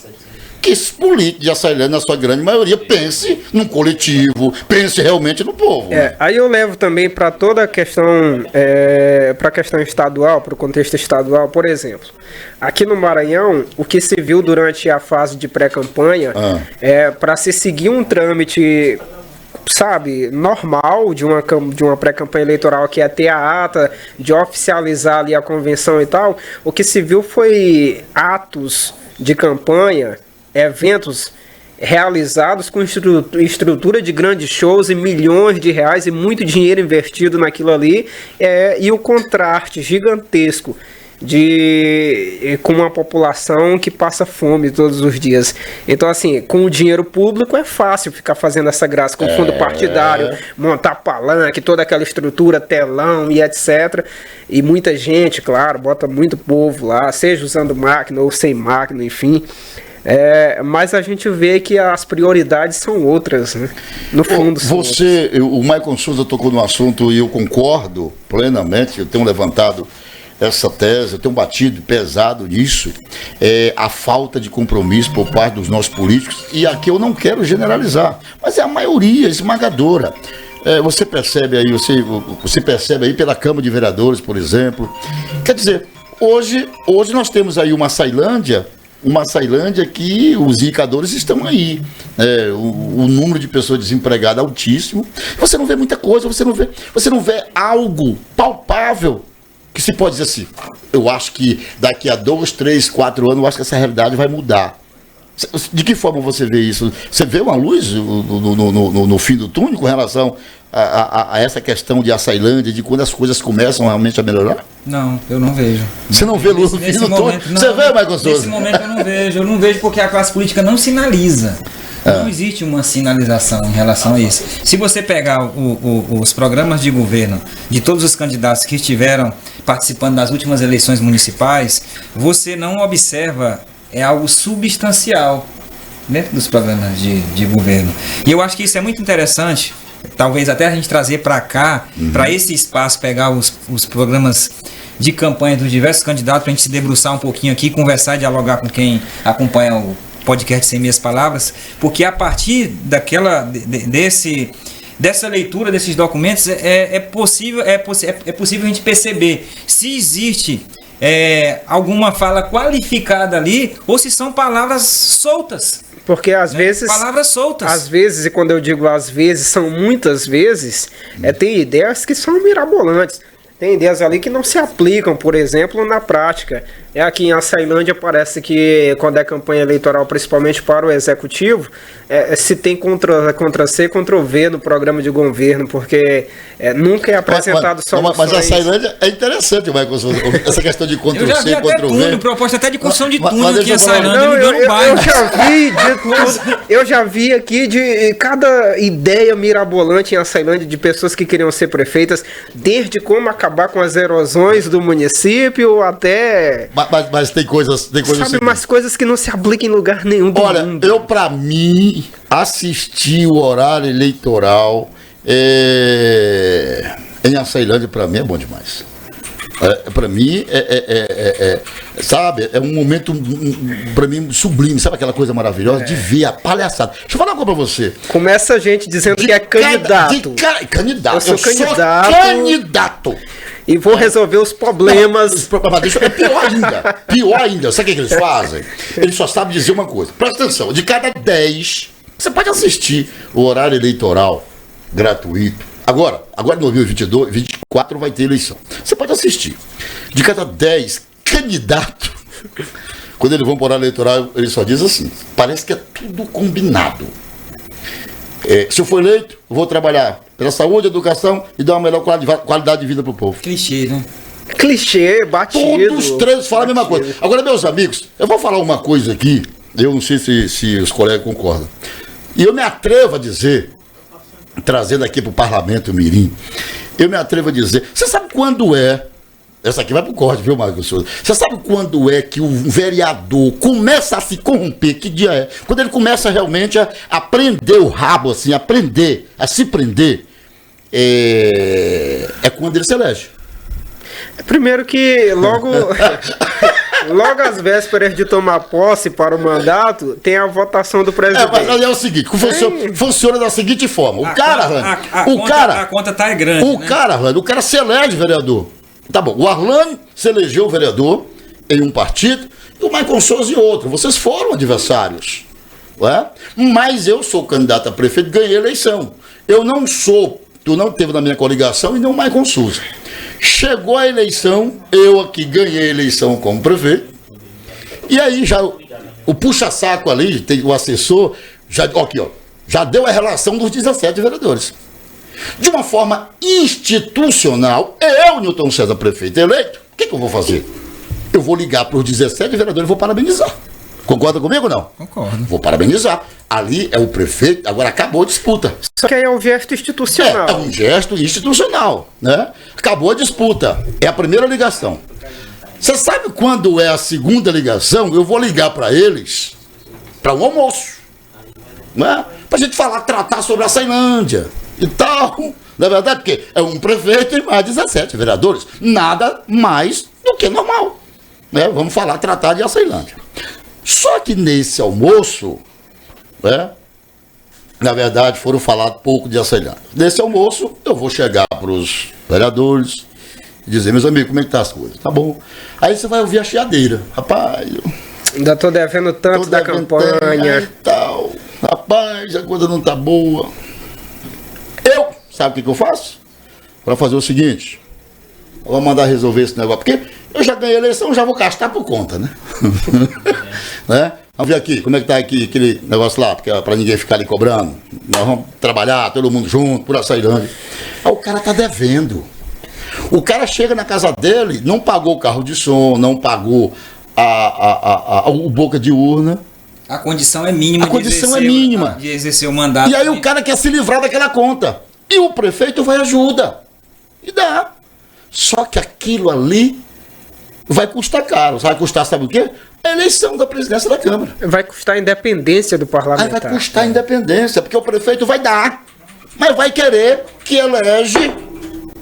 que esse político de Açailândia, na sua grande maioria, pense num coletivo, pense realmente no povo. Aí eu levo também para toda a questão, para a questão estadual, para o contexto estadual, por exemplo. Aqui no Maranhão, o que se viu durante a fase de pré-campanha, para se seguir um trâmite, sabe, normal de uma pré-campanha eleitoral, que é ter a ata, de oficializar ali a convenção e tal, o que se viu foi atos de campanha, eventos realizados com estrutura de grandes shows e milhões de reais e muito dinheiro investido naquilo ali, e o contraste gigantesco com uma população que passa fome todos os dias. Então, assim, com o dinheiro público é fácil ficar fazendo essa graça, com fundo partidário, montar palanque, toda aquela estrutura, telão e etc. E muita gente, claro, bota muito povo lá, seja usando máquina ou sem máquina, enfim. Mas a gente vê que as prioridades são outras, né? No fundo. O Maicon Souza tocou no assunto e eu concordo plenamente, eu tenho levantado essa tese, eu tenho batido pesado nisso, a falta de compromisso por parte dos nossos políticos, e aqui eu não quero generalizar, mas é a maioria esmagadora. Você percebe aí pela Câmara de Vereadores, por exemplo. Quer dizer, hoje nós temos aí uma Açailândia que os indicadores estão aí. O número de pessoas desempregadas é altíssimo. Você não vê muita coisa, você não vê algo palpável que se pode dizer assim. Eu acho que daqui a 2, 3, 4 anos, eu acho que essa realidade vai mudar. De que forma você vê isso? Você vê uma luz no fim do túnel com relação a essa questão de Açailândia, de quando as coisas começam realmente a melhorar? Não, eu não vejo. Você não vê luz no fim do túnel? Você vê, Maicon Souza? Nesse momento eu não vejo porque a classe política não sinaliza. Não existe uma sinalização em relação a isso. Se você pegar os programas de governo de todos os candidatos que estiveram participando das últimas eleições municipais, você não observa algo substancial dentro dos programas de governo. E eu acho que isso é muito interessante, talvez até a gente trazer para cá, para esse espaço, pegar os programas de campanha dos diversos candidatos, para a gente se debruçar um pouquinho aqui, conversar e dialogar com quem acompanha o podcast Sem Minhas Palavras, porque a partir dessa leitura desses documentos é possível a gente perceber se existe alguma fala qualificada ali ou se são palavras soltas. Porque às vezes... Palavras soltas. Às vezes, e quando eu digo às vezes, são muitas vezes, tem ideias que são mirabolantes. Tem ideias ali que não se aplicam, por exemplo, na prática. Aqui em Açailândia parece que quando é campanha eleitoral, principalmente para o executivo, se tem contra C, contra V no programa de governo, porque nunca é apresentado soluções. Mas a Açailândia é interessante, Maicon Souza, essa questão de contra C, contra V. Túnel, proposta até de construção de túnel aqui em Açailândia, eu já vi aqui de cada ideia mirabolante em Açailândia de pessoas que queriam ser prefeitas, desde como acabar com as erosões do município até... Mas tem coisas sabe, umas coisas que não se aplicam em lugar nenhum do mundo. Eu, pra mim, assistir o horário eleitoral em Açailândia, pra mim, é bom demais. Pra mim, sabe, é um momento, pra mim, sublime, sabe aquela coisa maravilhosa de ver a palhaçada. Deixa eu falar uma coisa pra você. Começa a gente dizendo que é candidato. Candidato. Eu sou candidato. E vou resolver os problemas. Pior ainda. Sabe o que eles fazem? Eles só sabem dizer uma coisa. Presta atenção. De cada 10, você pode assistir o horário eleitoral gratuito. Agora em 2022, 2024 vai ter eleição. Você pode assistir. De cada 10 candidatos, quando eles vão para o horário eleitoral, eles só dizem assim: parece que é tudo combinado. se eu for eleito, eu vou trabalhar pela saúde, educação e dar uma melhor qualidade de vida para o povo. Clichê, né? Clichê, batido. Todos os três falam a mesma coisa. Agora, meus amigos, eu vou falar uma coisa aqui, eu não sei se os colegas concordam. E eu me atrevo a dizer, trazendo aqui para o Parlamento Mirim, eu me atrevo a dizer, você sabe quando é, essa aqui vai para o corte, viu, Marcos Souza? Você sabe quando é que o vereador começa a se corromper? Que dia é? Quando ele começa realmente a prender o rabo, assim, a se prender, é quando ele se elege. Primeiro que logo às vésperas de tomar posse para o mandato, tem a votação do presidente. Mas é o seguinte, funciona da seguinte forma. A conta tá grande. O cara se elege vereador. Tá bom, o Arlane se elegeu vereador em um partido e o Maicon Souza em outro. Vocês foram adversários. Não é? Mas eu sou candidato a prefeito e ganhei a eleição. Tu não teve na minha coligação e nem o Maicon Souza. Chegou a eleição, eu aqui ganhei a eleição como prefeito. E aí já o puxa-saco ali, tem o assessor, já deu a relação dos 17 vereadores. De uma forma institucional, eu, Newton César, prefeito eleito, o que eu vou fazer? Eu vou ligar para os 17 vereadores e vou parabenizar. Concorda comigo ou não? Concordo. Vou parabenizar. Ali é o prefeito, agora acabou a disputa. Só que aí é um gesto institucional. É um gesto institucional, né? Acabou a disputa. É a primeira ligação. Você sabe quando é a segunda ligação? Eu vou ligar para eles para um almoço, né? Para a gente tratar sobre a Ceilândia e tal. Na verdade, porque é um prefeito e mais 17 vereadores. Nada mais do que normal, né? Vamos tratar de Ceilândia. Só que nesse almoço, né, na verdade, foram falar pouco de Ceilândia. Nesse almoço, eu vou chegar para os vereadores e dizer, meus amigos, como é que tá as coisas? Tá bom. Aí você vai ouvir a chiadeira. Rapaz, ainda tô devendo tanto da campanha. E tal. Rapaz, a coisa não tá boa. Sabe o que eu faço? Para fazer o seguinte, eu vou mandar resolver esse negócio, porque eu já ganhei a eleição, já vou gastar por conta, né? Né? Vamos ver aqui, como é que tá aqui aquele negócio lá, para ninguém ficar ali cobrando. Nós vamos trabalhar, todo mundo junto, por Ceilândia. Aí o cara tá devendo. O cara chega na casa dele, não pagou o carro de som, não pagou o boca de urna. A condição é mínima. De exercer o mandato. E aí o cara quer se livrar daquela conta. E o prefeito vai ajuda. E dá. Só que aquilo ali vai custar caro. Vai custar, sabe o quê? A eleição da presidência da Câmara. Vai custar a independência do parlamentar. Aí vai custar a independência, porque o prefeito vai dar, mas vai querer que elege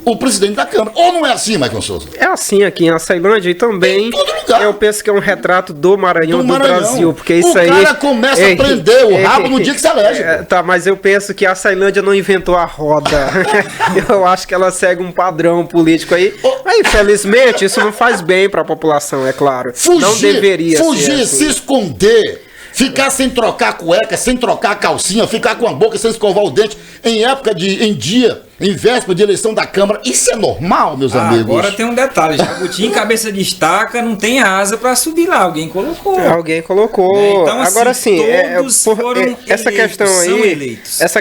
o presidente da Câmara. Ou não é assim, Maicon Souza? É assim aqui em Ceilândia e também eu penso que é um retrato do Maranhão, do Brasil, porque isso aí... O cara começa a prender o rabo no dia que se elege. Tá, mas eu penso que a Ceilândia não inventou a roda. Eu acho que ela segue um padrão político aí. Mas, infelizmente, isso não faz bem para a população, é claro. Não deveria fugir, ser assim. Se esconder, ficar sem trocar a cueca, sem trocar a calcinha, ficar com a boca sem escovar o dente, em véspera de eleição da Câmara, isso é normal, meus amigos? Agora tem um detalhe, jabuti cabeça de estaca não tem asa para subir lá, alguém colocou. Então, agora sim, essa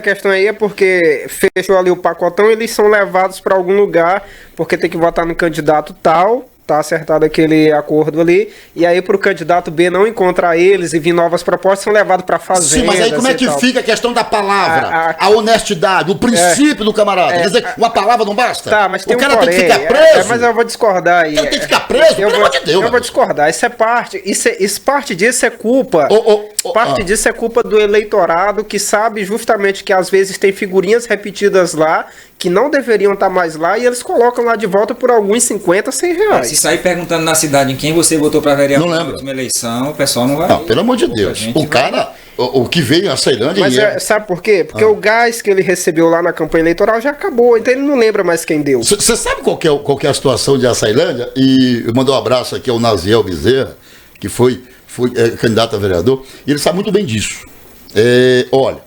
questão aí é porque fechou ali o pacotão, eles são levados para algum lugar, porque tem que votar no candidato tal. Tá acertado aquele acordo ali, e aí pro candidato B não encontrar eles e vir novas propostas, são levados pra fazenda. Sim, mas aí como é que fica a questão da palavra, a honestidade, o princípio do camarada? Quer dizer, uma palavra não basta? Tá, mas tem o cara tem que ficar preso? Mas eu vou discordar aí. Ele tem que ficar preso? Pelo amor de Deus. Eu vou discordar, parte disso é culpa. Parte disso é culpa do eleitorado, que sabe justamente que às vezes tem figurinhas repetidas lá, que não deveriam estar mais lá, e eles colocam lá de volta por alguns 50, 100 reais. Se sair perguntando na cidade em quem você votou para vereador na última eleição, o pessoal não vai... Não, pelo amor de Deus. O cara, o que veio a Ceilândia... Mas sabe por quê? Porque o gás que ele recebeu lá na campanha eleitoral já acabou, então ele não lembra mais quem deu. Você sabe qual que é a situação de Ceilândia? E eu mando um abraço aqui ao Naziel Bezerra, que foi candidato a vereador, e ele sabe muito bem disso. Olha,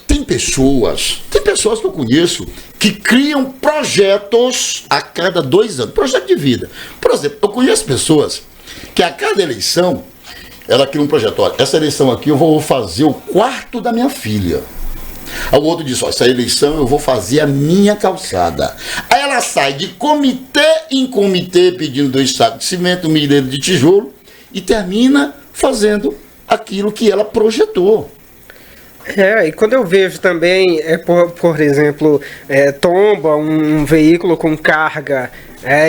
tem pessoas que eu conheço que criam projetos a cada 2 anos, projeto de vida. Por exemplo, eu conheço pessoas que a cada eleição, ela cria um projeto. Olha, essa eleição aqui eu vou fazer o quarto da minha filha. Aí o outro diz, ó, essa eleição eu vou fazer a minha calçada. Aí ela sai de comitê em comitê pedindo 2 sacos de cimento, 1 milheiro de tijolo e termina fazendo aquilo que ela projetou. E quando eu vejo também, por exemplo, tomba um veículo com carga,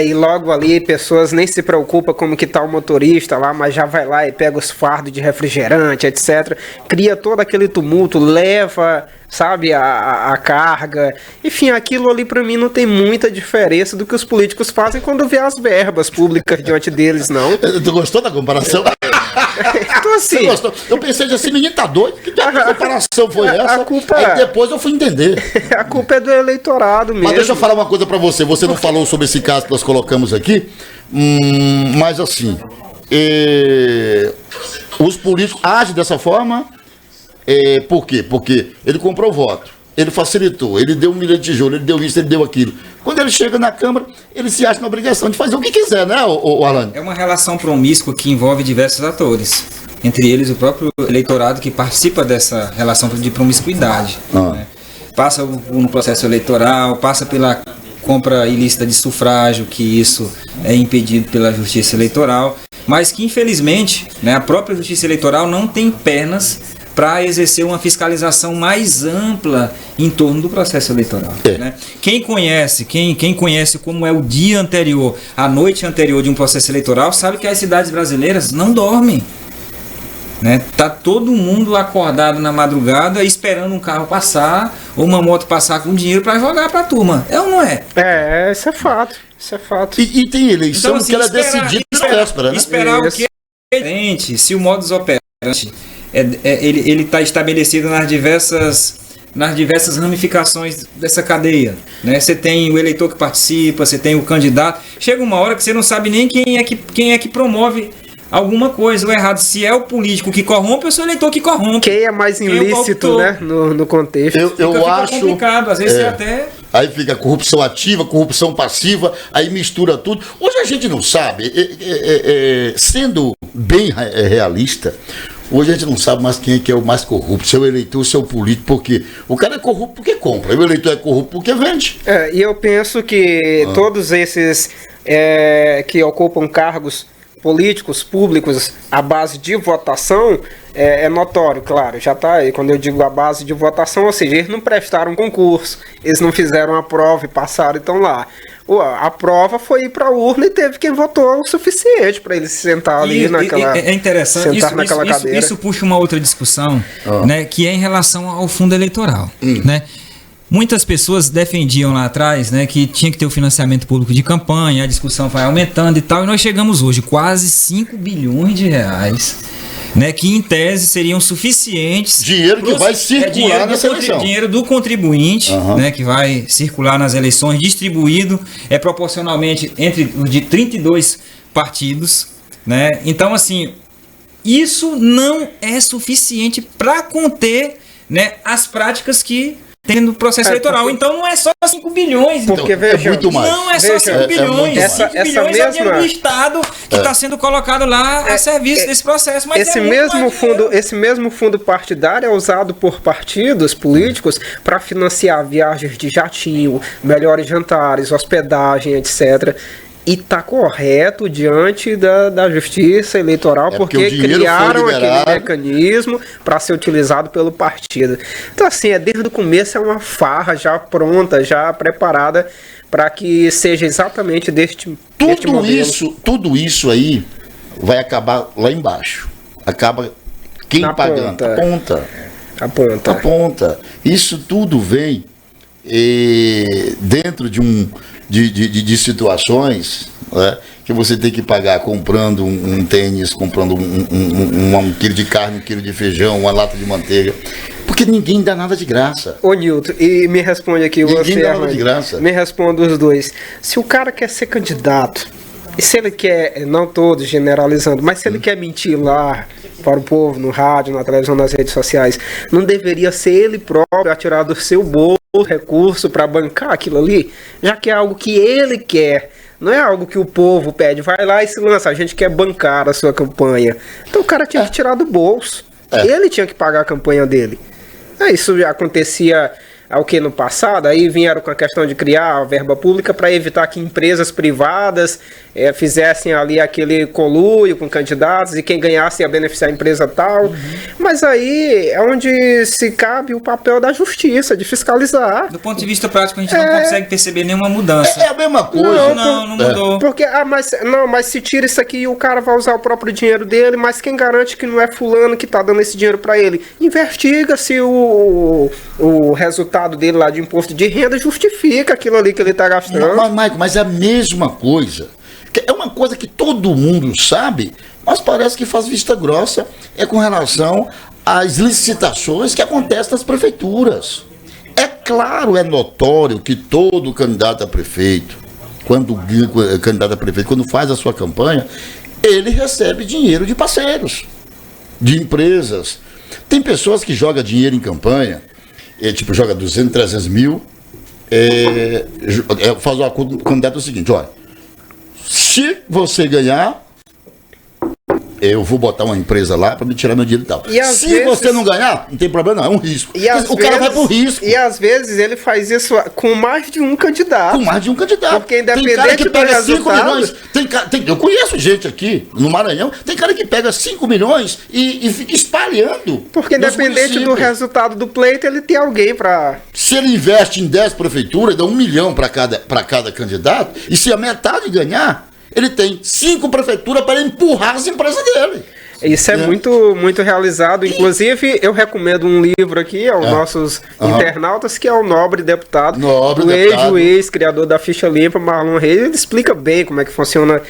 e logo ali pessoas nem se preocupam como que tá o motorista lá, mas já vai lá e pega os fardos de refrigerante, etc. Cria todo aquele tumulto, leva, sabe, a carga. Enfim, aquilo ali para mim não tem muita diferença do que os políticos fazem quando vê as verbas públicas diante deles, não. Tu gostou da comparação? Então assim... Você gostou? Eu pensei assim, menino tá doido? Que comparação foi essa? A culpa... Aí depois eu fui entender. A culpa é do eleitorado mesmo. Mas deixa eu falar uma coisa pra você. Você não falou sobre esse caso que nós colocamos aqui, mas assim, os políticos agem dessa forma, por quê? Porque ele comprou voto, ele facilitou, ele deu 1 milhão de tijolo, ele deu isso, ele deu aquilo. Quando ele chega na Câmara, ele se acha na obrigação de fazer o que quiser, né, Alan? É uma relação promíscua que envolve diversos atores, entre eles o próprio eleitorado que participa dessa relação de promiscuidade. Né? Passa no processo eleitoral, passa pela compra ilícita de sufrágio, que isso é impedido pela Justiça Eleitoral, mas que infelizmente, né, a própria Justiça Eleitoral não tem pernas para exercer uma fiscalização mais ampla em torno do processo eleitoral. Né? Quem conhece como é o dia anterior, a noite anterior de um processo eleitoral, sabe que as cidades brasileiras não dormem. Né? Tá todo mundo acordado na madrugada esperando um carro passar ou uma moto passar com dinheiro para jogar para a turma. É ou não é? Isso é fato. Isso é fato. E tem eleição então, assim, que ela é decidida na véspera, né? Esperar o que é diferente, se o modus operandi ele está estabelecido nas diversas ramificações dessa cadeia. Né? Você tem o eleitor que participa, você tem o candidato. Chega uma hora que você não sabe nem quem é que promove alguma coisa ou errado. Se é o político que corrompe ou se é o eleitor que corrompe. Quem é mais ilícito, né? No contexto. Eu acho complicado, às vezes até... Aí fica corrupção ativa, corrupção passiva, aí mistura tudo. Hoje a gente não sabe, sendo bem realista, hoje a gente não sabe mais quem é que é o mais corrupto, se é o eleitor ou se é o político, porque o cara é corrupto porque compra, e o eleitor é corrupto porque vende. E eu penso que todos esses que ocupam cargos políticos públicos à base de votação é notório, claro, já está aí. Quando eu digo a base de votação, ou seja, eles não prestaram concurso, eles não fizeram a prova e passaram, então lá. A prova foi ir para a urna e teve quem votou o suficiente para ele se sentar ali naquela. É interessante, isso puxa uma outra discussão, né, que é em relação ao fundo eleitoral, né? Muitas pessoas defendiam lá atrás, né, que tinha que ter o financiamento público de campanha, a discussão vai aumentando e tal, e nós chegamos hoje quase 5 bilhões de reais, né, que em tese seriam suficientes. Dinheiro que vai circular nessa eleição. Dinheiro do contribuinte, né, que vai circular nas eleições, distribuído proporcionalmente entre de 32 partidos, né? Então, assim, isso não é suficiente para conter, né, as práticas que tem no processo eleitoral. Então não é só 5 bilhões. Porque então, veja, muito mais. Não é só 5 bilhões. 5 bilhões é dinheiro do Estado que está sendo colocado lá a serviço desse processo. Mas esse mesmo fundo partidário é usado por partidos políticos para financiar viagens de jatinho, melhores jantares, hospedagem, etc. E está correto diante da Justiça Eleitoral, porque criaram aquele mecanismo para ser utilizado pelo partido. Então, assim, desde o começo é uma farra já pronta, já preparada para que seja exatamente deste modelo. Tudo isso aí vai acabar lá embaixo. Acaba quem pagando? A ponta. Isso tudo vem dentro de situações, né, que você tem que pagar comprando um tênis, comprando um quilo de carne, 1 quilo de feijão, uma lata de manteiga, porque ninguém dá nada de graça. Ô Nilton, e me responde aqui, ninguém dá nada de graça. Me responde os dois. Se o cara quer ser candidato, e se ele quer, não todos generalizando, mas se ele quer mentir lá para o povo, no rádio, na televisão, nas redes sociais, não deveria ser ele próprio a tirar do seu bolso recurso para bancar aquilo ali, já que é algo que ele quer, não é algo que o povo pede, vai lá e se lança, a gente quer bancar a sua campanha. Então o cara tinha que tirar do bolso, ele tinha que pagar a campanha dele. Isso já acontecia ao que no passado, aí vieram com a questão de criar a verba pública para evitar que empresas privadas fizessem ali aquele conluio com candidatos e quem ganhasse ia beneficiar a empresa tal. Mas aí é onde se cabe o papel da justiça, de fiscalizar. Do ponto de vista prático, a gente não consegue perceber nenhuma mudança. É a mesma coisa. Não mudou. Porque, mas se tira isso aqui e o cara vai usar o próprio dinheiro dele, mas quem garante que não é fulano que tá dando esse dinheiro para ele? Investiga se o resultado dele lá de imposto de renda justifica aquilo ali que ele está gastando. Mas é a mesma coisa. É uma coisa que todo mundo sabe, mas parece que faz vista grossa com relação às licitações que acontecem nas prefeituras. É claro, é notório que todo candidato a prefeito, quando faz a sua campanha, ele recebe dinheiro de parceiros, de empresas. Tem pessoas que jogam dinheiro em campanha, joga 200, 300 mil, faz o acordo com o candidato o seguinte, olha, se você ganhar, eu vou botar uma empresa lá para me tirar meu dinheiro e tal. Se você não ganhar, não tem problema não, é um risco. Cara vai pro risco. E às vezes ele faz isso com mais de um candidato. Com mais de um candidato. Porque independente tem cara que pega 5 milhões. Eu conheço gente aqui no Maranhão, tem cara que pega 5 milhões e fica espalhando. Porque independente do resultado do pleito, ele tem alguém para... Se ele investe em 10 prefeituras, dá 1 milhão para cada candidato, e se a metade ganhar, ele tem 5 prefeituras para empurrar as empresas dele. Isso é muito, muito realizado. Inclusive, eu recomendo um livro aqui aos nossos internautas, que é o Nobre Deputado, do ex-juiz, criador da Ficha Limpa, Marlon Reis. Ele explica bem como é que funciona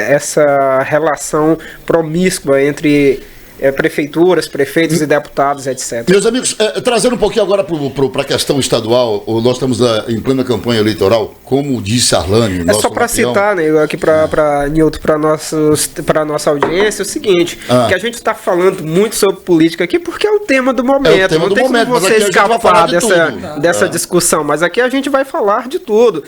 essa relação promíscua entre prefeituras, prefeitos e deputados, etc. Meus amigos, trazendo um pouquinho agora para a questão estadual, nós estamos em plena campanha eleitoral, como disse Arlane. Só para citar, né, aqui para Nilton, para nossa audiência, é o seguinte, que a gente está falando muito sobre política aqui porque é o tema do momento. Não tem como você escapar dessa discussão, mas aqui a gente vai falar de tudo.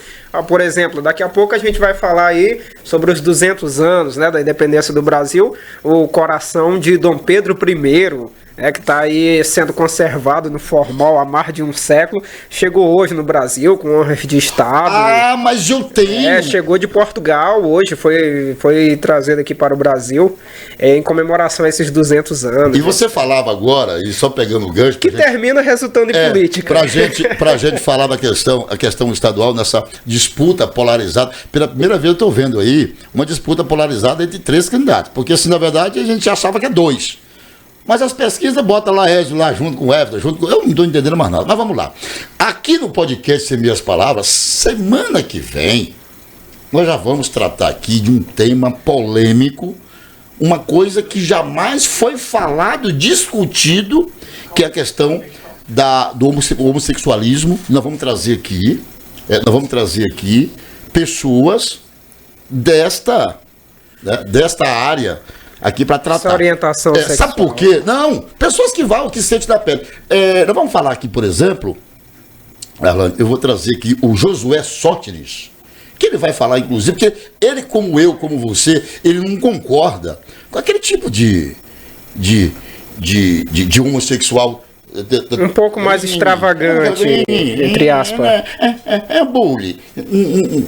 Por exemplo, daqui a pouco a gente vai falar aí sobre os 200 anos, né, da independência do Brasil, o coração de Dom Pedro I, que está aí sendo conservado no formal há mais de um século, chegou hoje no Brasil com honras de Estado. Mas eu tenho! Chegou de Portugal hoje, foi trazido aqui para o Brasil em comemoração a esses 200 anos. E você falava agora, e só pegando o gancho... Que termina resultando em política. Pra gente falar da questão estadual, nessa disputa polarizada. Pela primeira vez eu estou vendo aí uma disputa polarizada entre 3 candidatos, porque assim, na verdade, a gente achava que é 2. Mas as pesquisas botam lá Ezio lá junto com o Everton, eu não estou entendendo mais nada. Mas vamos lá. Aqui no podcast Sem Minhas Palavras, semana que vem, nós já vamos tratar aqui de um tema polêmico, uma coisa que jamais foi falado, discutido, que é a questão do homossexualismo. Nós vamos trazer aqui pessoas desta área aqui para tratar. Essa orientação sexual. Sabe por quê? Não, pessoas que sentem da pele. Nós vamos falar aqui, por exemplo, Arlane, eu vou trazer aqui o Josué Sóteres, que ele vai falar, inclusive, porque ele, como eu, como você, ele não concorda com aquele tipo de homossexual. Um pouco mais extravagante, entre aspas. Bullying,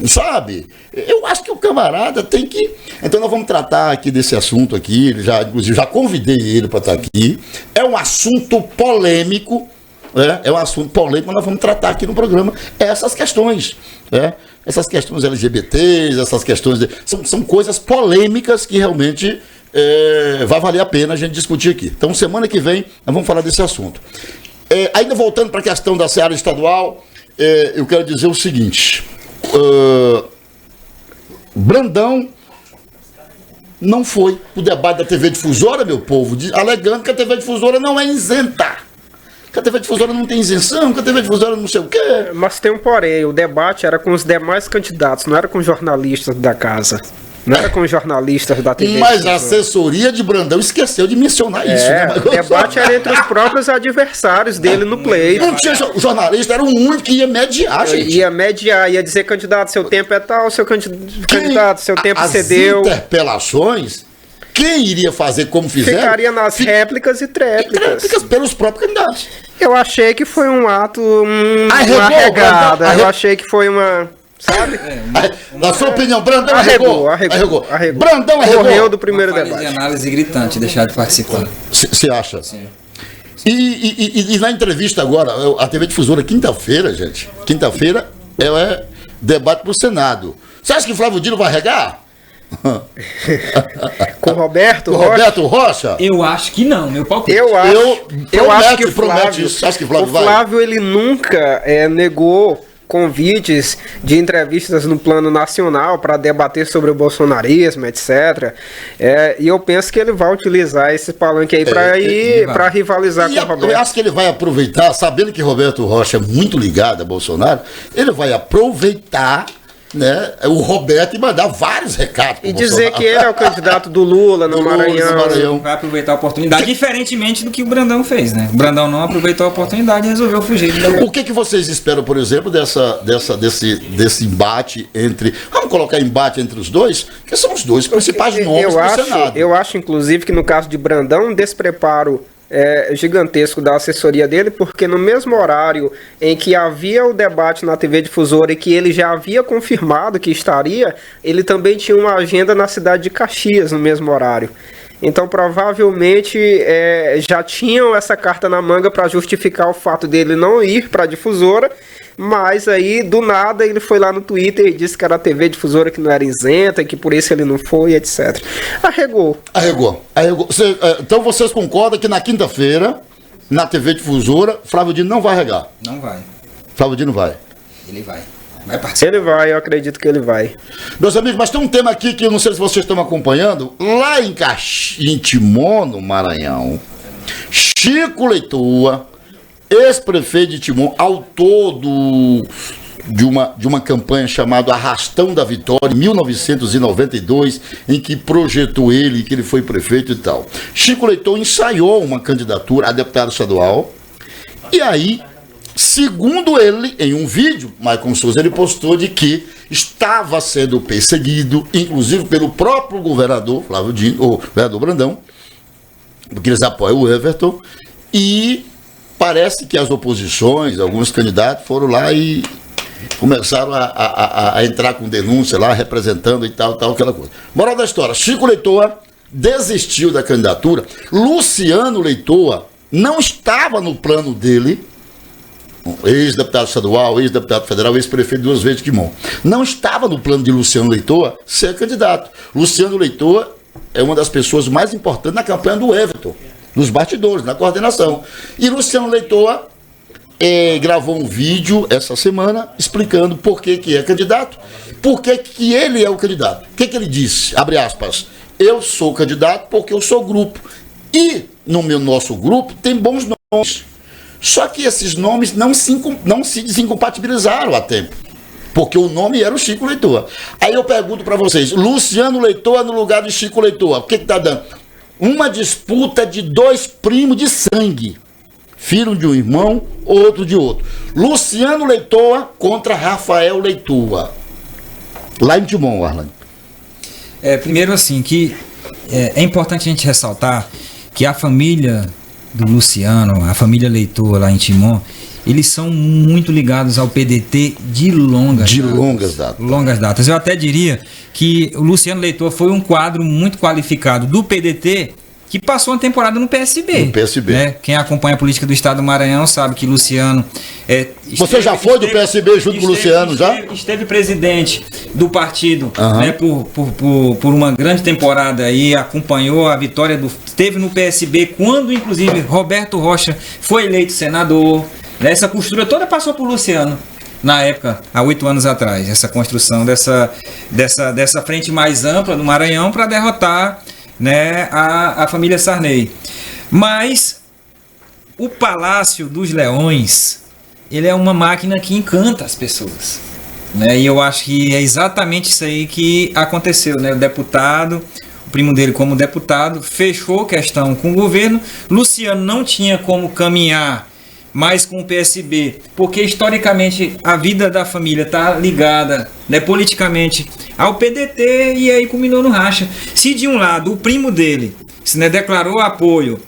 sabe? Eu acho que o camarada tem que... Então nós vamos tratar aqui desse assunto aqui, inclusive já convidei ele para estar aqui. É um assunto polêmico, nós vamos tratar aqui no programa essas questões, essas questões LGBTs, essas questões... São coisas polêmicas que realmente... vai valer a pena a gente discutir aqui. Então, semana que vem, nós vamos falar desse assunto. Ainda voltando para a questão da seara estadual, eu quero dizer o seguinte. Brandão não foi o debate da TV Difusora, meu povo, alegando que a TV Difusora não é isenta. Que a TV Difusora não tem isenção, que a TV Difusora não sei o quê. Mas tem um porém, o debate era com os demais candidatos, não era com jornalistas da casa. Não era com os jornalistas da TV. Mas a assessoria de Brandão esqueceu de mencionar isso, né? O debate era entre os próprios adversários dele no pleito. Não tinha jornalista, era o único que ia mediar, gente. Ia mediar, ia dizer, candidato, seu tempo é tal, seu candidato, seu tempo cedeu. As interpelações Quem iria fazer como fizeram? Ficaria nas réplicas e tréplicas. Pelos próprios candidatos. Eu achei que foi um ato, uma regada. Eu achei que foi uma... Sabe? Na sua opinião, Brandão arregou. Brandão arregou. Correu do primeiro debate. De análise gritante, deixar de participar. Você acha? Sim. E na entrevista agora, a TV Difusora, quinta-feira, gente, quinta-feira é debate pro Senado. Você acha que Flávio Dino vai arregar? Com Roberto Rocha? Eu acho que não, meu palpite. Eu acho que Flávio, acho que Flávio o Flávio ele nunca negou convites de entrevistas no plano nacional para debater sobre o bolsonarismo, etc. E eu penso que ele vai utilizar esse palanque aí para rivalizar com o Roberto. Eu acho que ele vai aproveitar, sabendo que Roberto Rocha é muito ligado a Bolsonaro, ele vai aproveitar, né, o Roberto e mandar vários recados e dizer que ele é o candidato do Lula no Maranhão. Vai aproveitar a oportunidade, diferentemente do que o Brandão fez, né? O Brandão não aproveitou a oportunidade e resolveu fugir. O que vocês esperam, por exemplo, desse embate entre... Vamos colocar embate entre os dois, que são os dois principais nomes do Senado. Eu acho, inclusive, que no caso de Brandão, um despreparo gigantesco da assessoria dele, porque no mesmo horário em que havia o debate na TV Difusora e que ele já havia confirmado que estaria, ele também tinha uma agenda na cidade de Caxias no mesmo horário. Então provavelmente já tinham essa carta na manga para justificar o fato dele não ir para a Difusora, mas aí do nada ele foi lá no Twitter e disse que era a TV Difusora que não era isenta e que por isso ele não foi, etc. Arregou. Então vocês concordam que na quinta-feira, na TV Difusora, Flávio Dino não vai arregar? Não vai. Flávio Dino vai? Ele vai. Vai participar. Ele vai, eu acredito que ele vai. Meus amigos, mas tem um tema aqui que eu não sei se vocês estão acompanhando. Lá em Timon, no Maranhão, Chico Leitoa, ex-prefeito de Timon, autor de uma campanha chamada Arrastão da Vitória, em 1992, em que projetou ele, que ele foi prefeito e tal. Chico Leitoa ensaiou uma candidatura a deputado estadual, e aí, segundo ele, em um vídeo, Maicon Souza, ele postou de que estava sendo perseguido, inclusive pelo próprio governador, Flávio Dino, ou vereador Brandão, porque eles apoiam o Everton, e parece que as oposições, alguns candidatos foram lá e começaram a entrar com denúncia lá, representando e tal, aquela coisa. Moral da história, Chico Leitoa desistiu da candidatura, Luciano Leitoa não estava no plano dele, ex-deputado estadual, ex-deputado federal, ex-prefeito 2 vezes de Timon. Não estava no plano de Luciano Leitoa ser candidato. Luciano Leitoa é uma das pessoas mais importantes na campanha do Everton, nos bastidores, na coordenação. E Luciano Leitoa gravou um vídeo essa semana explicando por que é candidato, por que ele é o candidato. O que ele disse? Abre aspas. Eu sou candidato porque eu sou grupo. E no nosso grupo tem bons nomes. Só que esses nomes não se desincompatibilizaram a tempo. Porque o nome era o Chico Leitoa. Aí eu pergunto para vocês, Luciano Leitoa no lugar de Chico Leitoa, o que está dando? Uma disputa de 2 primos de sangue. Filho de um irmão, outro de outro. Luciano Leitoa contra Rafael Leitoa. Lá em Timon, Arlan. Primeiro assim, que é importante a gente ressaltar que a família do Luciano, a família Leitoa lá em Timon, eles são muito ligados ao PDT de longas datas. Eu até diria que o Luciano Leitoa foi um quadro muito qualificado do PDT que passou uma temporada no PSB. Né? Quem acompanha a política do estado do Maranhão sabe que Luciano... Você já foi do PSB junto com o Luciano, já? Esteve presidente do partido, né, por uma grande temporada e acompanhou a vitória esteve no PSB quando, inclusive, Roberto Rocha foi eleito senador. Né? Essa costura toda passou por Luciano. Na época, há 8 anos atrás, essa construção dessa frente mais ampla do Maranhão para derrotar, né, a família Sarney. Mas o Palácio dos Leões, ele é uma máquina que encanta as pessoas, né? E eu acho que é exatamente isso aí que aconteceu, né? O primo dele como deputado, fechou questão com o governo. Luciano não tinha como caminhar mais com o PSB, porque historicamente a vida da família está ligada, né, politicamente ao PDT, e aí culminou no racha. Se de um lado o primo dele, né, declarou apoio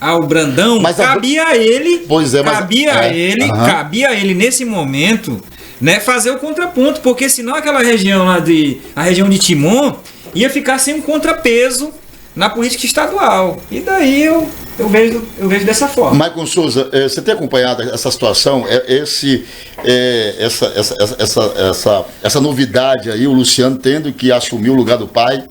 ao Brandão, mas cabia a ele, cabia a ele nesse momento, né, fazer o contraponto, porque senão aquela região lá a região de Timon ia ficar sem um contrapeso na política estadual. E daí eu vejo dessa forma. Maicon Souza, você tem acompanhado essa situação, essa novidade aí, o Luciano tendo que assumir o lugar do pai?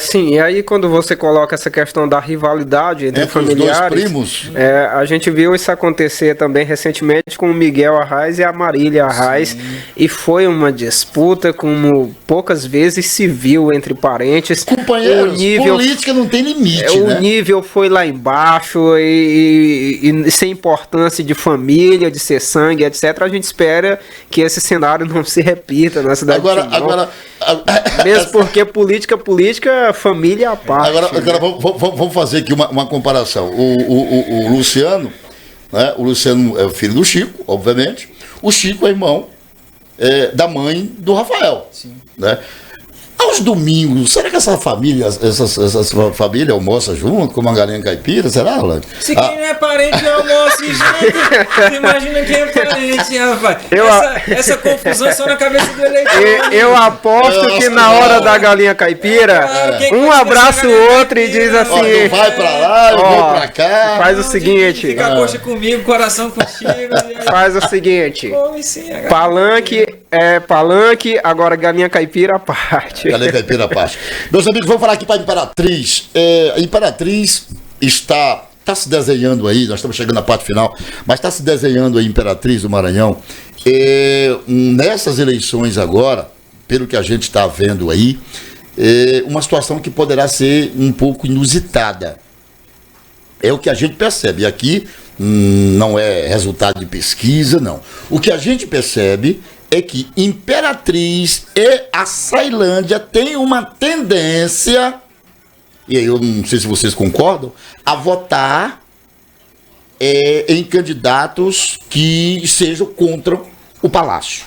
Sim, e aí quando você coloca essa questão da rivalidade entre familiares, os dois primos, a gente viu isso acontecer também recentemente com o Miguel Arraes e a Marília Arraes, e foi uma disputa como poucas vezes se viu entre parentes. Companheiros, política não tem limite, o nível foi lá embaixo, e sem importância de família, de ser sangue, etc. A gente espera que esse cenário não se repita na cidade de Timon. Mesmo porque política, família à parte. Agora vamos fazer aqui uma comparação. O Luciano, né? O Luciano é o filho do Chico, obviamente. O Chico é irmão da mãe do Rafael. Sim. Né? Aos domingos, será que essa família almoça junto com uma galinha caipira? Será, Rolando? Se quem não é parente almoça junto, você imagina quem é parente, rapaz. Essa confusão é só na cabeça do eleitor. Eu aposto que na hora da galinha caipira, um abraça o outro e diz assim: tu vai pra lá, eu vou pra cá. Faz o seguinte: fica a coxa comigo, coração contigo. Faz o seguinte: palanque, agora galinha caipira à parte. Galinha caipira à parte. Meus amigos, vamos falar aqui para a Imperatriz. A Imperatriz está se desenhando aí, nós estamos chegando na parte final, mas está se desenhando a Imperatriz do Maranhão. Nessas eleições agora, pelo que a gente está vendo aí, uma situação que poderá ser um pouco inusitada. É o que a gente percebe. E aqui não é resultado de pesquisa, não. O que a gente percebe é que Imperatriz e Açailândia têm uma tendência, e aí eu não sei se vocês concordam, a votar em candidatos que sejam contra o Palácio.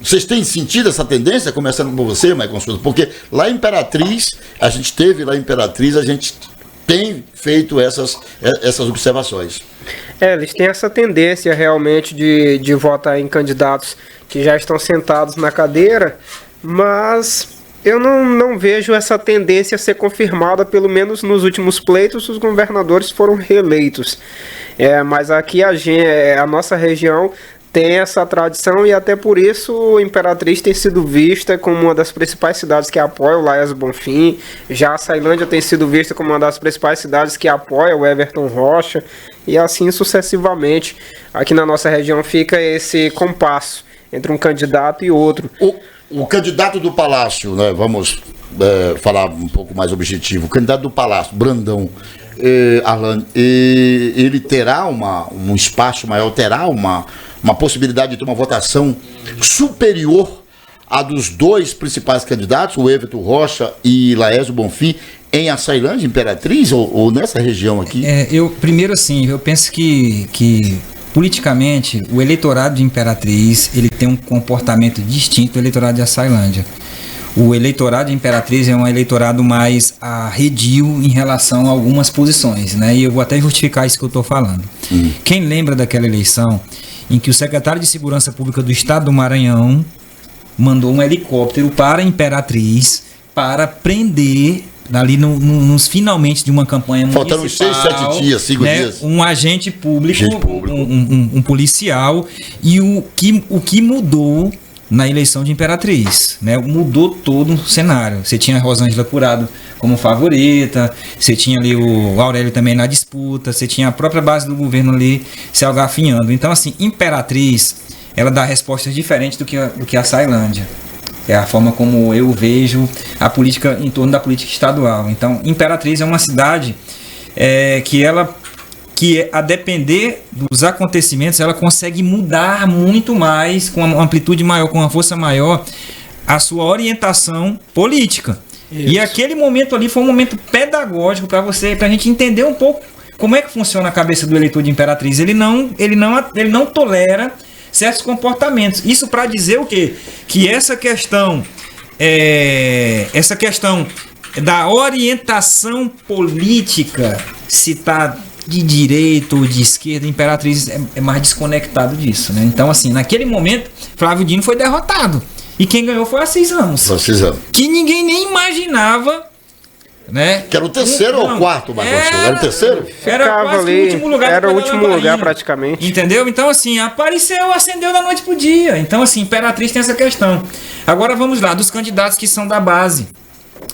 Vocês têm sentido essa tendência, começando por você, Maicon Souza? Porque lá em Imperatriz, a gente tem feito essas observações. Eles têm essa tendência realmente de votar em candidatos que já estão sentados na cadeira, mas eu não vejo essa tendência ser confirmada, pelo menos nos últimos pleitos, os governadores foram reeleitos. Mas aqui a nossa região tem essa tradição, e até por isso a Imperatriz tem sido vista como uma das principais cidades que apoia o Laércio Bonfim. Já a Açailândia tem sido vista como uma das principais cidades que apoia o Everton Rocha, e assim sucessivamente. Aqui na nossa região fica esse compasso entre um candidato e outro. O candidato do Palácio, né, vamos falar um pouco mais objetivo, o candidato do Palácio, Brandão, Arlan, ele terá um espaço maior, terá uma possibilidade de ter uma votação superior à dos dois principais candidatos, o Everton Rocha e Laércio Bonfim, em Açailândia, Imperatriz, ou nessa região aqui? Primeiro assim, eu penso que politicamente o eleitorado de Imperatriz ele tem um comportamento distinto do eleitorado de Açailândia. O eleitorado de Imperatriz é um eleitorado mais arredio em relação a algumas posições, né? E eu vou até justificar isso que eu estou falando. Quem lembra daquela eleição em que o secretário de Segurança Pública do Estado do Maranhão mandou um helicóptero para Imperatriz para prender, ali nos finalmente de uma campanha municipal, faltando 6, 7 dias, 5 dias, um agente público. Um policial, e o que mudou na eleição de Imperatriz, né? Mudou todo o cenário. Você tinha a Rosângela Curado como favorita, você tinha ali o Aurélio também na disputa, você tinha a própria base do governo ali se algafinhando. Então, assim, Imperatriz, ela dá respostas diferentes do que a Açailândia. É a forma como eu vejo a política em torno da política estadual. Então, Imperatriz é uma cidade que a depender dos acontecimentos, ela consegue mudar muito mais, com uma amplitude maior, com uma força maior, a sua orientação política. Isso. E aquele momento ali foi um momento pedagógico para a gente entender um pouco como é que funciona a cabeça do eleitor de Imperatriz? Ele não tolera certos comportamentos. Isso para dizer o quê? Que essa questão da orientação política, se está de direita ou de esquerda, Imperatriz é mais desconectado disso, né? Então, assim, naquele momento, Flávio Dino foi derrotado. E quem ganhou foi Assis Ramos. Que ninguém nem imaginava, né? Que era o terceiro ou o quarto, era o terceiro? Era quase ali, o último lugar. Era o último lugar, praticamente. Entendeu? Então, assim, acendeu da noite pro dia. Então, assim, Imperatriz tem essa questão. Agora, vamos lá, dos candidatos que são da base.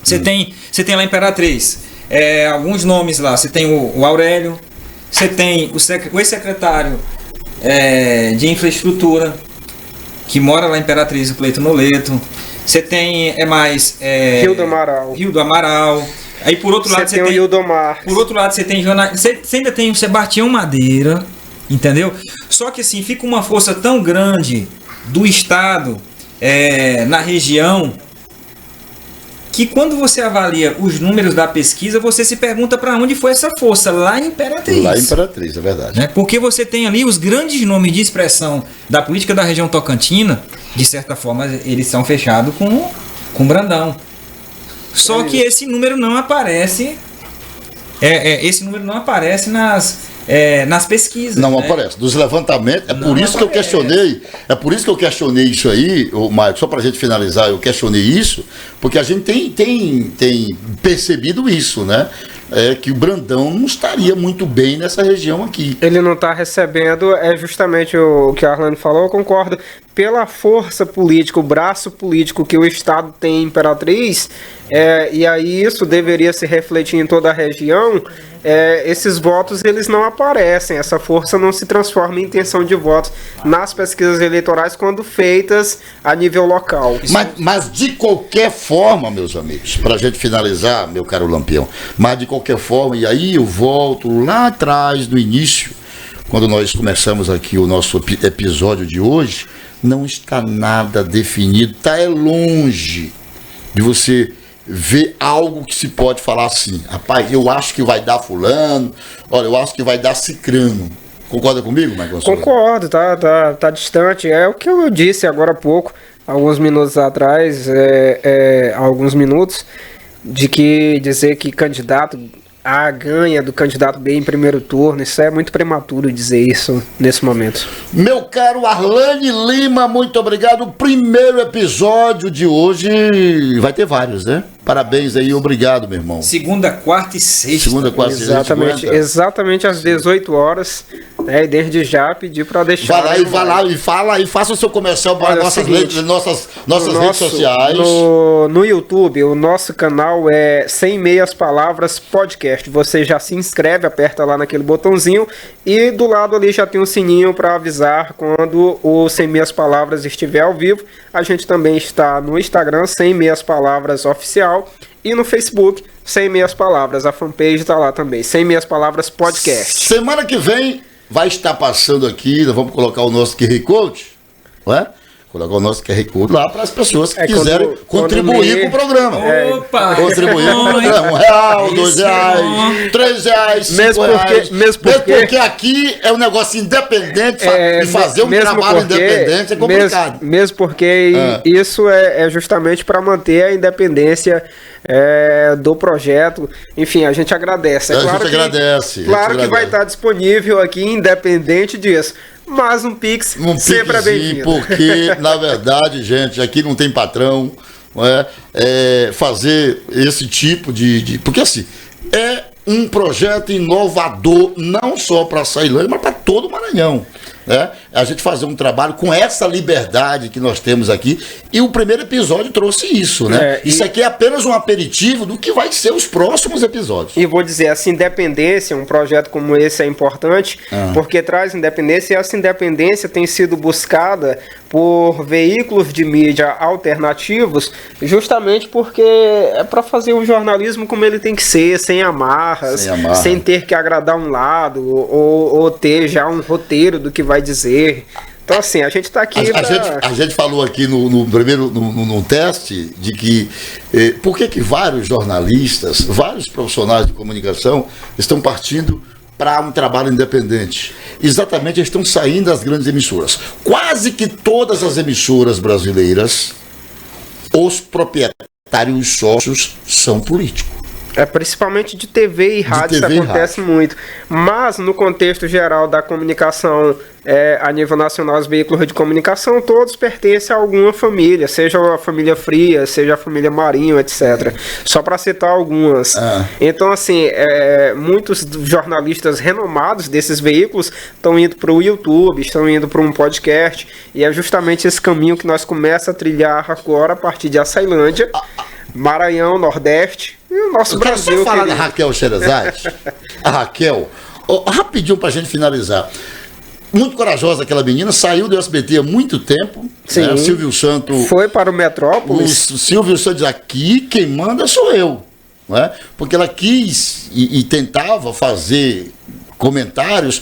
Você tem lá Imperatriz, alguns nomes lá. Você tem o Aurélio, você tem o ex-secretário de infraestrutura, que mora lá em Imperatriz, o Cleiton Noleto. Você tem Rio do Amaral. Aí por outro lado você tem o Hildomar. Por outro lado você tem você ainda tem o Sebastião Madeira, entendeu? Só que assim, fica uma força tão grande do estado na região, que quando você avalia os números da pesquisa, você se pergunta para onde foi essa força, lá em Imperatriz. Lá em Imperatriz, é verdade. Né? Porque você tem ali os grandes nomes de expressão da política da região tocantina, de certa forma eles são fechados com Brandão. Só que esse número não aparece, nas pesquisas. Não aparece. Dos levantamentos, por isso que eu questionei isso aí, Marcos, só para a gente finalizar, eu questionei isso, porque a gente tem percebido isso, né? Que o Brandão não estaria muito bem nessa região aqui. Ele não está recebendo, justamente o que a Arlane falou, eu concordo, pela força política, o braço político que o Estado tem em Imperatriz, e aí isso deveria se refletir em toda a região. Esses votos eles não aparecem, essa força não se transforma em intenção de votos nas pesquisas eleitorais quando feitas a nível local. Mas de qualquer forma, meus amigos, para a gente finalizar, meu caro Lampião, mas de qualquer forma, e aí eu volto lá atrás, no início, quando nós começamos aqui o nosso episódio de hoje, não está nada definido, está longe de você ver algo que se pode falar assim, rapaz, eu acho que vai dar fulano, olha, eu acho que vai dar cicrano. Concorda comigo, Marcos? Concordo, tá distante. É o que eu disse agora há pouco, alguns minutos atrás, alguns minutos, de que dizer que candidato A ganha do candidato B em primeiro turno, isso é muito prematuro dizer isso nesse momento. Meu caro Arlane Lima, muito obrigado. O primeiro episódio de hoje vai ter vários, né? Parabéns aí, obrigado, meu irmão. Segunda, quarta e sexta. Exatamente às 18 horas. E desde já pedir para deixar. Vai lá e fala e faça o seu comercial para nossas redes sociais. No YouTube, o nosso canal é Sem Meias Palavras Podcast. Você já se inscreve, aperta lá naquele botãozinho e do lado ali já tem um sininho para avisar quando o Sem Meias Palavras estiver ao vivo. A gente também está no Instagram, Sem Meias Palavras Oficial. E no Facebook, Sem Meias Palavras. A fanpage está lá também, Sem Meias Palavras Podcast. Semana que vem vai estar passando aqui, nós vamos colocar o nosso QR Code, não é? Colocar o nosso QR Code lá para as pessoas que quiserem contribuir com o programa. Contribuir com o programa. R$1, R$2, R$3, mesmo porque aqui é um negócio independente e fazer um trabalho independente é complicado. Mesmo porque isso é justamente para manter a independência do projeto. Enfim, a gente agradece. Claro que vai estar disponível aqui, independente disso. Mas um Pix sempre é bem-vindo. Porque, na verdade, gente, aqui não tem patrão, não fazer esse tipo de... Porque, assim, é um projeto inovador, não só para a Ceilândia, mas para todo o Maranhão. A gente fazer um trabalho com essa liberdade que nós temos aqui, e o primeiro episódio trouxe isso, né? Isso aqui é apenas um aperitivo do que vai ser os próximos episódios. E vou dizer, essa independência, um projeto como esse é importante, porque traz independência, e essa independência tem sido buscada por veículos de mídia alternativos, justamente porque é para fazer o jornalismo como ele tem que ser, sem amarras, sem ter que agradar um lado, ou ter já um roteiro do que vai dizer. Então, assim, a gente está aqui. A gente falou aqui no primeiro no teste de que por que vários jornalistas, vários profissionais de comunicação estão partindo para um trabalho independente. Exatamente, eles estão saindo das grandes emissoras. Quase que todas as emissoras brasileiras, os proprietários sócios são políticos. Principalmente de TV e rádio, isso acontece muito. Mas no contexto geral da comunicação a nível nacional, os veículos de comunicação, todos pertencem a alguma família, seja a família Fria, seja a família Marinho, etc. Só para citar algumas. Então, assim, muitos jornalistas renomados desses veículos estão indo para o YouTube, estão indo para um podcast, e é justamente esse caminho que nós começamos a trilhar agora a partir de Açailândia, Maranhão, Nordeste e o nosso Brasil. Eu quero só falar da Raquel Sherazade. A Raquel, rapidinho pra gente finalizar. Muito corajosa aquela menina, saiu do SBT há muito tempo. Sim. Né? Silvio Santos foi para o Metrópolis. O Silvio Santos diz, aqui quem manda sou eu. Né? Porque ela quis e tentava fazer comentários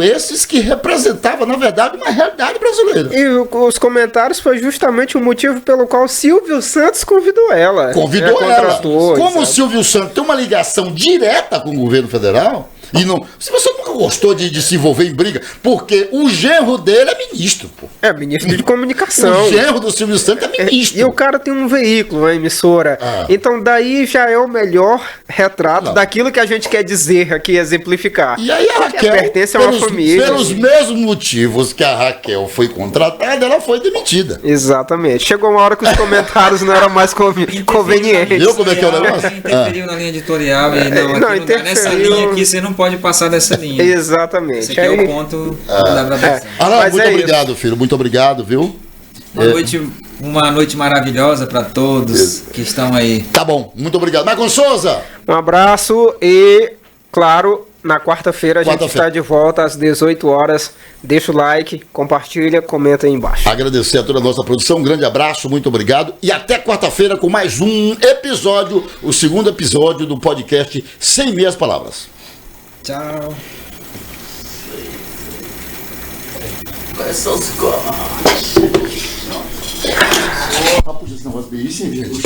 esses que representavam, na verdade, uma realidade brasileira. E os comentários foi justamente o motivo pelo qual Silvio Santos convidou ela. Como o Silvio Santos tem uma ligação direta com o governo federal, e não, se você nunca gostou de se envolver em briga, porque o genro dele é ministro, pô. Ministro de comunicação. O genro do Silvio Santos é ministro. E o cara tem um veículo, uma emissora. Então daí já é o melhor retrato daquilo que a gente quer dizer aqui, exemplificar. E aí a Raquel, pertence a uma família. Pelos mesmos motivos que a Raquel foi contratada, ela foi demitida. Exatamente. Chegou uma hora que os comentários não eram mais convenientes. Viu como é que é o negócio? Interferiu na linha editorial e nessa linha aqui você não pode passar dessa linha. Exatamente. Esse aqui é o ponto da gravação. Muito obrigado, filho. Muito obrigado, viu? Uma noite maravilhosa para todos que estão aí. Tá bom. Muito obrigado. Marcon Souza. Um abraço e, claro, na quarta-feira a gente está de volta às 18 horas. Deixa o like, compartilha, comenta aí embaixo. Agradecer a toda a nossa produção, um grande abraço, muito obrigado. E até quarta-feira com mais um episódio, o segundo episódio do podcast Sem Meias Palavras. Tchau. Quais são os cortes? Puxa, esse negócio bem, gente.